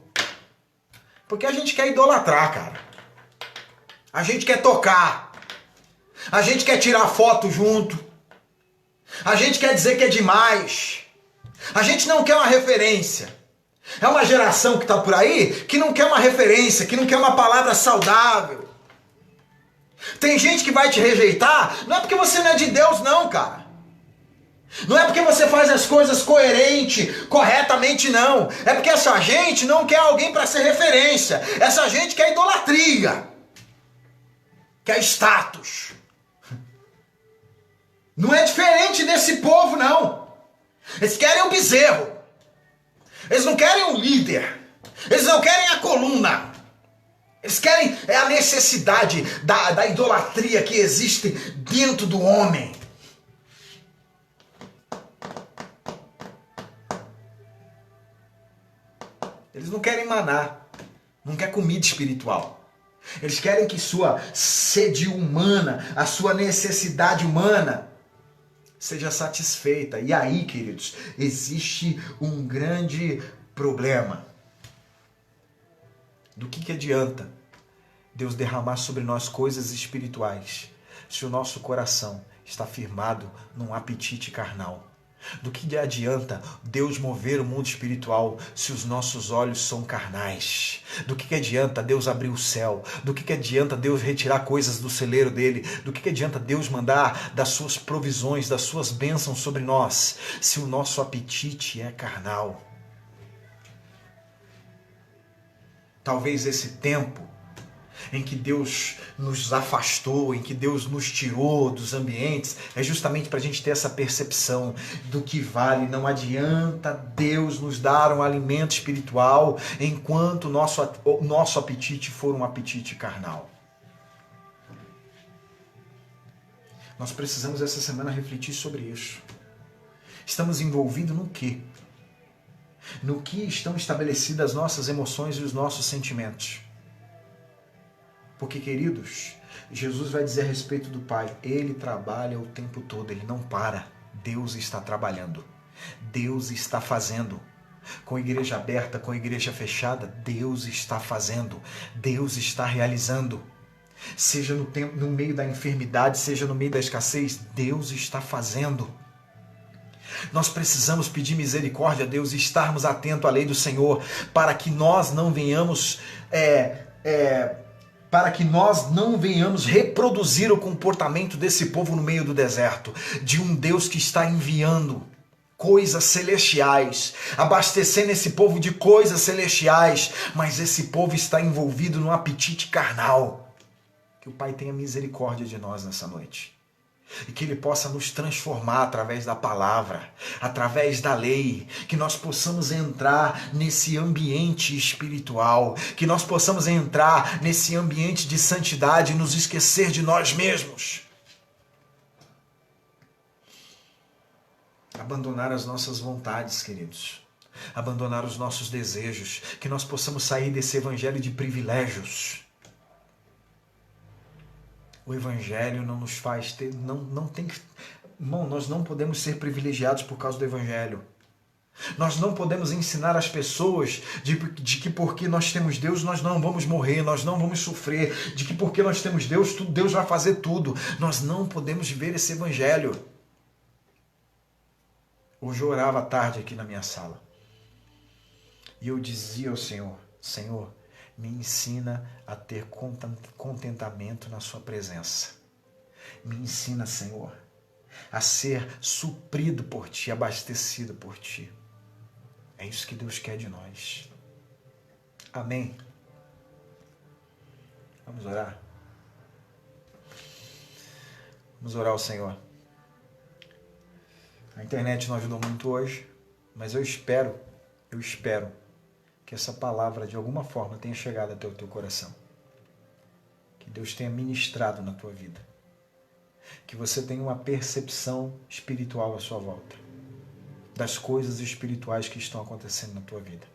Porque a gente quer idolatrar, cara. A gente quer tocar. A gente quer tirar foto junto. A gente quer dizer que é demais. A gente não quer uma referência. É uma geração que está por aí que não quer uma referência, que não quer uma palavra saudável. Tem gente que vai te rejeitar, não é porque você não é de Deus não, cara. Não é porque você faz as coisas coerente, corretamente não. É porque essa gente não quer alguém para ser referência. Essa gente quer idolatria. Quer status. Não é diferente desse povo não. Eles querem um bezerro. Eles não querem um líder. Eles não querem a coluna. Eles querem a necessidade da idolatria que existe dentro do homem. Eles não querem maná. Não querem comida espiritual. Eles querem que sua sede humana, a sua necessidade humana seja satisfeita. E aí, queridos, existe um grande problema. Do que adianta Deus derramar sobre nós coisas espirituais se o nosso coração está firmado num apetite carnal? Do que adianta Deus mover o mundo espiritual se os nossos olhos são carnais? Do que adianta Deus abrir o céu? Do que adianta Deus retirar coisas do celeiro dele? Do que adianta Deus mandar das suas provisões, das suas bênçãos sobre nós, se o nosso apetite é carnal? Talvez esse tempo em que Deus nos afastou, em que Deus nos tirou dos ambientes, é justamente para a gente ter essa percepção do que vale. Não adianta Deus nos dar um alimento espiritual enquanto o nosso apetite for um apetite carnal. Nós precisamos essa semana refletir sobre isso. Estamos envolvidos no quê? No que estão estabelecidas as nossas emoções e os nossos sentimentos. Porque, queridos, Jesus vai dizer a respeito do Pai, Ele trabalha o tempo todo, Ele não para. Deus está trabalhando, Deus está fazendo. Com a igreja aberta, com a igreja fechada, Deus está fazendo, Deus está realizando. Seja no meio da enfermidade, seja no meio da escassez, Deus está fazendo. Nós precisamos pedir misericórdia a Deus e estarmos atentos à lei do Senhor, para que nós não venhamos reproduzir o comportamento desse povo no meio do deserto, de um Deus que está enviando coisas celestiais, abastecendo esse povo de coisas celestiais, mas esse povo está envolvido num apetite carnal. Que o Pai tenha misericórdia de nós nessa noite. E que Ele possa nos transformar através da palavra, através da lei, que nós possamos entrar nesse ambiente espiritual, que nós possamos entrar nesse ambiente de santidade e nos esquecer de nós mesmos. Abandonar as nossas vontades, queridos. Abandonar os nossos desejos, que nós possamos sair desse evangelho de privilégios. O evangelho não nos faz ter, não tem, irmão, nós não podemos ser privilegiados por causa do evangelho. Nós não podemos ensinar as pessoas de que porque nós temos Deus nós não vamos morrer, nós não vamos sofrer, de que porque nós temos Deus, Deus vai fazer tudo. Nós não podemos viver esse evangelho. Hoje eu orava à tarde aqui na minha sala e eu dizia ao Senhor, Senhor, me ensina a ter contentamento na sua presença. Me ensina, Senhor, a ser suprido por Ti, abastecido por Ti. É isso que Deus quer de nós. Amém. Vamos orar? Vamos orar ao Senhor. A internet não ajudou muito hoje, mas eu espero que essa palavra de alguma forma tenha chegado até o teu coração. Que Deus tenha ministrado na tua vida. Que você tenha uma percepção espiritual à sua volta, das coisas espirituais que estão acontecendo na tua vida.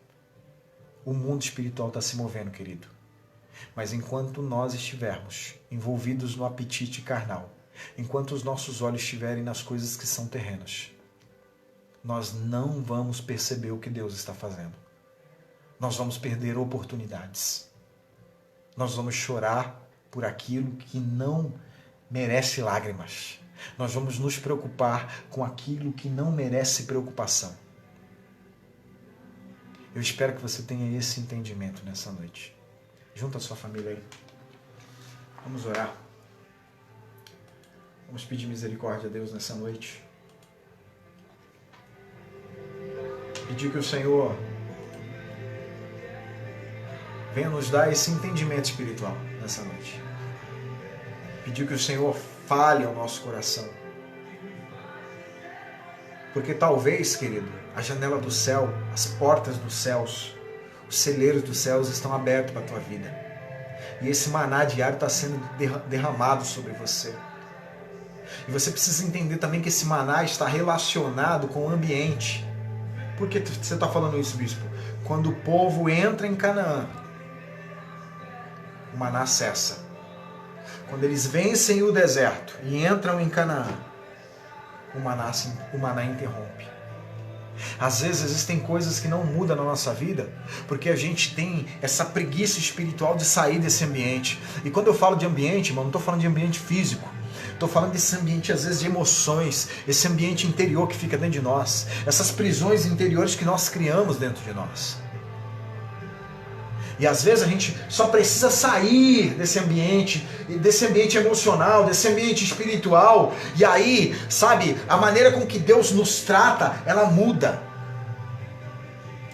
O mundo espiritual está se movendo, querido. Mas enquanto nós estivermos envolvidos no apetite carnal, enquanto os nossos olhos estiverem nas coisas que são terrenas, nós não vamos perceber o que Deus está fazendo. Nós vamos perder oportunidades. Nós vamos chorar por aquilo que não merece lágrimas. Nós vamos nos preocupar com aquilo que não merece preocupação. Eu espero que você tenha esse entendimento nessa noite. Junta a sua família aí. Vamos orar. Vamos pedir misericórdia a Deus nessa noite. Pedir que o Senhor venha nos dar esse entendimento espiritual nessa noite. Pedir que o Senhor fale ao nosso coração. Porque talvez, querido, a janela do céu, as portas dos céus, os celeiros dos céus estão abertos para a tua vida. E esse maná diário está sendo derramado sobre você. E você precisa entender também que esse maná está relacionado com o ambiente. Por que você está falando isso, bispo? Quando o povo entra em Canaã, o maná cessa. Quando eles vencem o deserto e entram em Canaã, o maná interrompe. Às vezes existem coisas que não mudam na nossa vida porque a gente tem essa preguiça espiritual de sair desse ambiente. E quando eu falo de ambiente, irmão, não estou falando de ambiente físico. Estou falando desse ambiente, às vezes, de emoções, esse ambiente interior que fica dentro de nós, essas prisões interiores que nós criamos dentro de nós. E às vezes a gente só precisa sair desse ambiente emocional, desse ambiente espiritual. E aí, sabe, a maneira com que Deus nos trata, ela muda.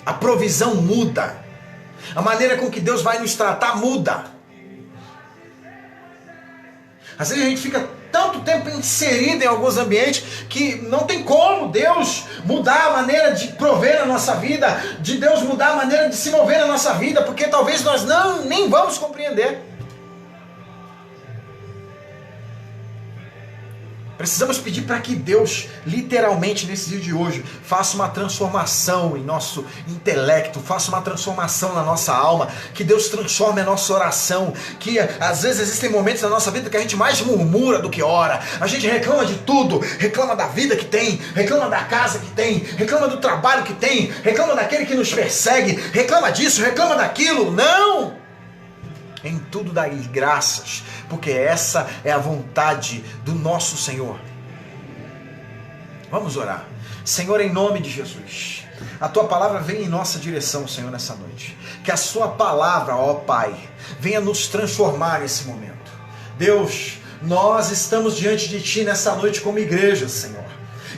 A provisão muda. A maneira com que Deus vai nos tratar muda. Às vezes a gente fica tanto tempo inserido em alguns ambientes que não tem como Deus mudar a maneira de prover na nossa vida, de Deus mudar a maneira de se mover na nossa vida, porque talvez nós nem vamos compreender. Precisamos pedir para que Deus, literalmente nesse dia de hoje, faça uma transformação em nosso intelecto, faça uma transformação na nossa alma, que Deus transforme a nossa oração, que às vezes existem momentos na nossa vida que a gente mais murmura do que ora, a gente reclama de tudo, reclama da vida que tem, reclama da casa que tem, reclama do trabalho que tem, reclama daquele que nos persegue, reclama disso, reclama daquilo. Não! Em tudo dai graças, porque essa é a vontade do nosso Senhor. Vamos orar. Senhor, em nome de Jesus, a Tua palavra vem em nossa direção, Senhor, nessa noite. Que a Sua palavra, ó Pai, venha nos transformar nesse momento. Deus, nós estamos diante de Ti nessa noite como igreja, Senhor.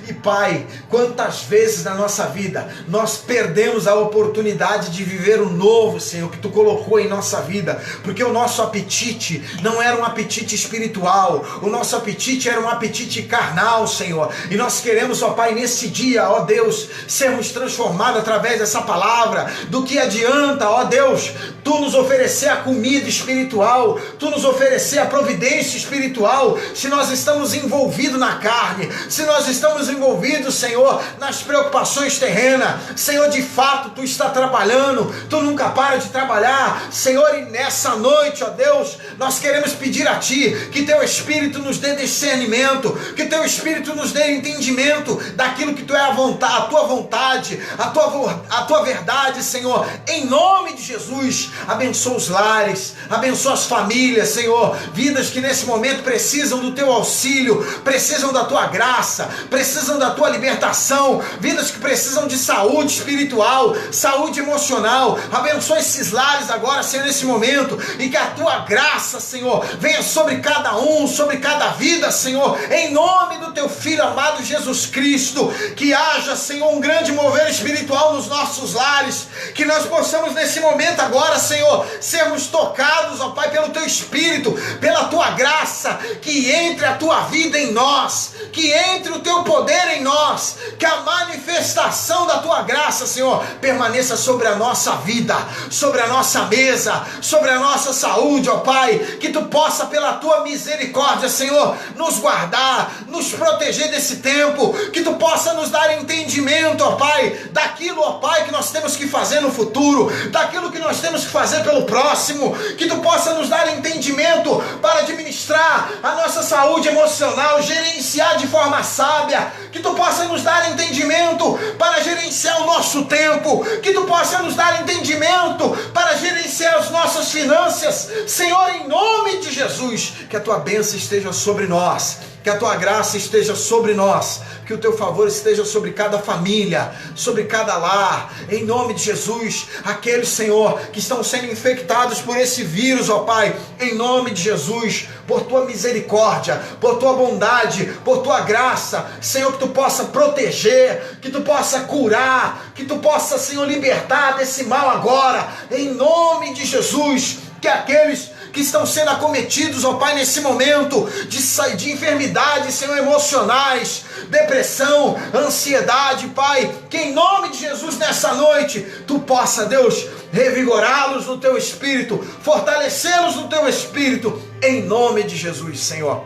E Pai, quantas vezes na nossa vida nós perdemos a oportunidade de viver o novo, Senhor, que Tu colocou em nossa vida, porque o nosso apetite não era um apetite espiritual, o nosso apetite era um apetite carnal, Senhor, e nós queremos, ó Pai, nesse dia, ó Deus, sermos transformados através dessa palavra. Do que adianta, ó Deus, Tu nos oferecer a comida espiritual, Tu nos oferecer a providência espiritual, se nós estamos envolvidos na carne, se nós estamos envolvidos, Senhor, nas preocupações terrenas. Senhor, de fato, Tu está trabalhando, Tu nunca para de trabalhar, Senhor, e nessa noite, ó Deus, nós queremos pedir a Ti que Teu Espírito nos dê discernimento, que Teu Espírito nos dê entendimento daquilo que Tu é a Tua vontade, a Tua verdade, Senhor, em nome de Jesus. Abençoa os lares, abençoa as famílias, Senhor, vidas que nesse momento precisam do Teu auxílio, precisam da Tua graça, precisam da Tua libertação, vidas que precisam de saúde espiritual, saúde emocional. Abençoa esses lares agora, Senhor, nesse momento, e que a Tua graça, Senhor, venha sobre cada um, sobre cada vida, Senhor, em nome do Teu Filho amado Jesus Cristo. Que haja, Senhor, um grande mover espiritual nos nossos lares, que nós possamos nesse momento agora, Senhor, sermos tocados, ó Pai, pelo Teu Espírito, pela Tua graça, que entre a Tua vida em nós, que entre o Teu poder em nós, que a manifestação da Tua graça, Senhor, permaneça sobre a nossa vida, sobre a nossa mesa, sobre a nossa saúde, ó Pai, que Tu possa, pela Tua misericórdia, Senhor, nos guardar, nos proteger desse tempo, que Tu possa nos dar entendimento, ó Pai, daquilo daquilo, ó Pai, que nós temos que fazer no futuro, daquilo que nós temos que fazer pelo próximo, que Tu possa nos dar entendimento para administrar a nossa saúde emocional, gerenciar de forma sábia, que Tu possa nos dar entendimento para gerenciar o nosso tempo, que Tu possa nos dar entendimento para gerenciar as nossas finanças, Senhor, em nome de Jesus, que a Tua bênção esteja sobre nós, que a Tua graça esteja sobre nós, que o Teu favor esteja sobre cada família, sobre cada lar, em nome de Jesus. Aqueles, Senhor, que estão sendo infectados por esse vírus, ó Pai, em nome de Jesus, por Tua misericórdia, por Tua bondade, por Tua graça, Senhor, que Tu possa proteger, que Tu possa curar, que Tu possa, Senhor, libertar desse mal agora, em nome de Jesus. Que aqueles que estão sendo acometidos, ó Pai, nesse momento de enfermidades, Senhor, emocionais, depressão, ansiedade, Pai, que em nome de Jesus nessa noite Tu possa, Deus, revigorá-los no Teu Espírito, fortalecê-los no Teu Espírito, em nome de Jesus, Senhor,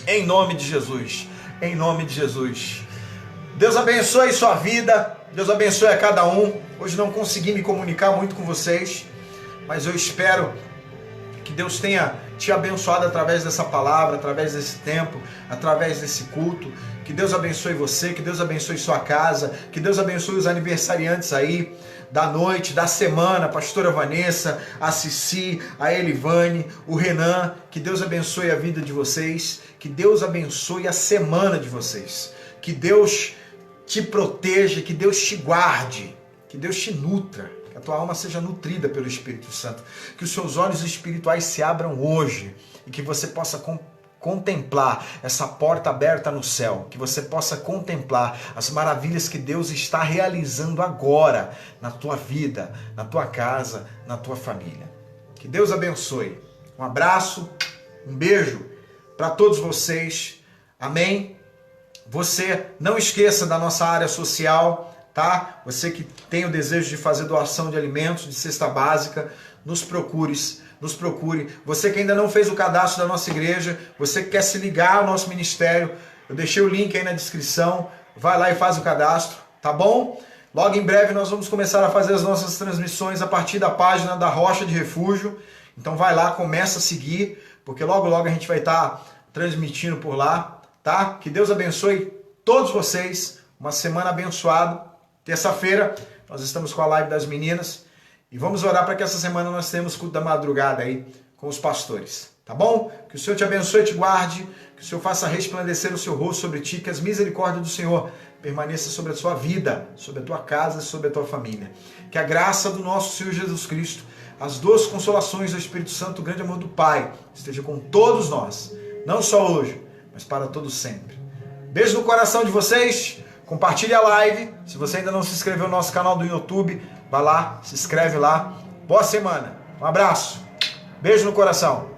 em nome de Jesus, em nome de Jesus. Deus abençoe sua vida, Deus abençoe a cada um. Hoje não consegui me comunicar muito com vocês, mas eu espero que Deus tenha te abençoado através dessa palavra, através desse tempo, através desse culto. Que Deus abençoe você, que Deus abençoe sua casa, que Deus abençoe os aniversariantes aí da noite, da semana, a pastora Vanessa, a Cici, a Elivane, o Renan. Que Deus abençoe a vida de vocês, que Deus abençoe a semana de vocês, que Deus te proteja, que Deus te guarde, que Deus te nutra, que a tua alma seja nutrida pelo Espírito Santo, que os seus olhos espirituais se abram hoje e que você possa contemplar essa porta aberta no céu, que você possa contemplar as maravilhas que Deus está realizando agora na tua vida, na tua casa, na tua família. Que Deus abençoe. Um abraço, um beijo para todos vocês. Amém? Você não esqueça da nossa área social, tá? Você que tem o desejo de fazer doação de alimentos, de cesta básica, nos procure. Você que ainda não fez o cadastro da nossa igreja, você que quer se ligar ao nosso ministério, eu deixei o link aí na descrição, vai lá e faz o cadastro, tá bom? Logo em breve nós vamos começar a fazer as nossas transmissões a partir da página da Rocha de Refúgio, então vai lá, começa a seguir, porque logo logo a gente vai estar transmitindo por lá, tá? Que Deus abençoe todos vocês, uma semana abençoada. Terça-feira nós estamos com a live das meninas e vamos orar para que essa semana nós tenhamos culto da madrugada aí com os pastores, tá bom? Que o Senhor te abençoe e te guarde, que o Senhor faça resplandecer o seu rosto sobre ti, que as misericórdias do Senhor permaneça sobre a sua vida, sobre a tua casa e sobre a tua família. Que a graça do nosso Senhor Jesus Cristo, as duas consolações do Espírito Santo, o grande amor do Pai, esteja com todos nós, não só hoje, mas para todos sempre. Beijo no coração de vocês, compartilhe a live. Se você ainda não se inscreveu no nosso canal do YouTube, vai lá, se inscreve lá. Boa semana, um abraço, beijo no coração.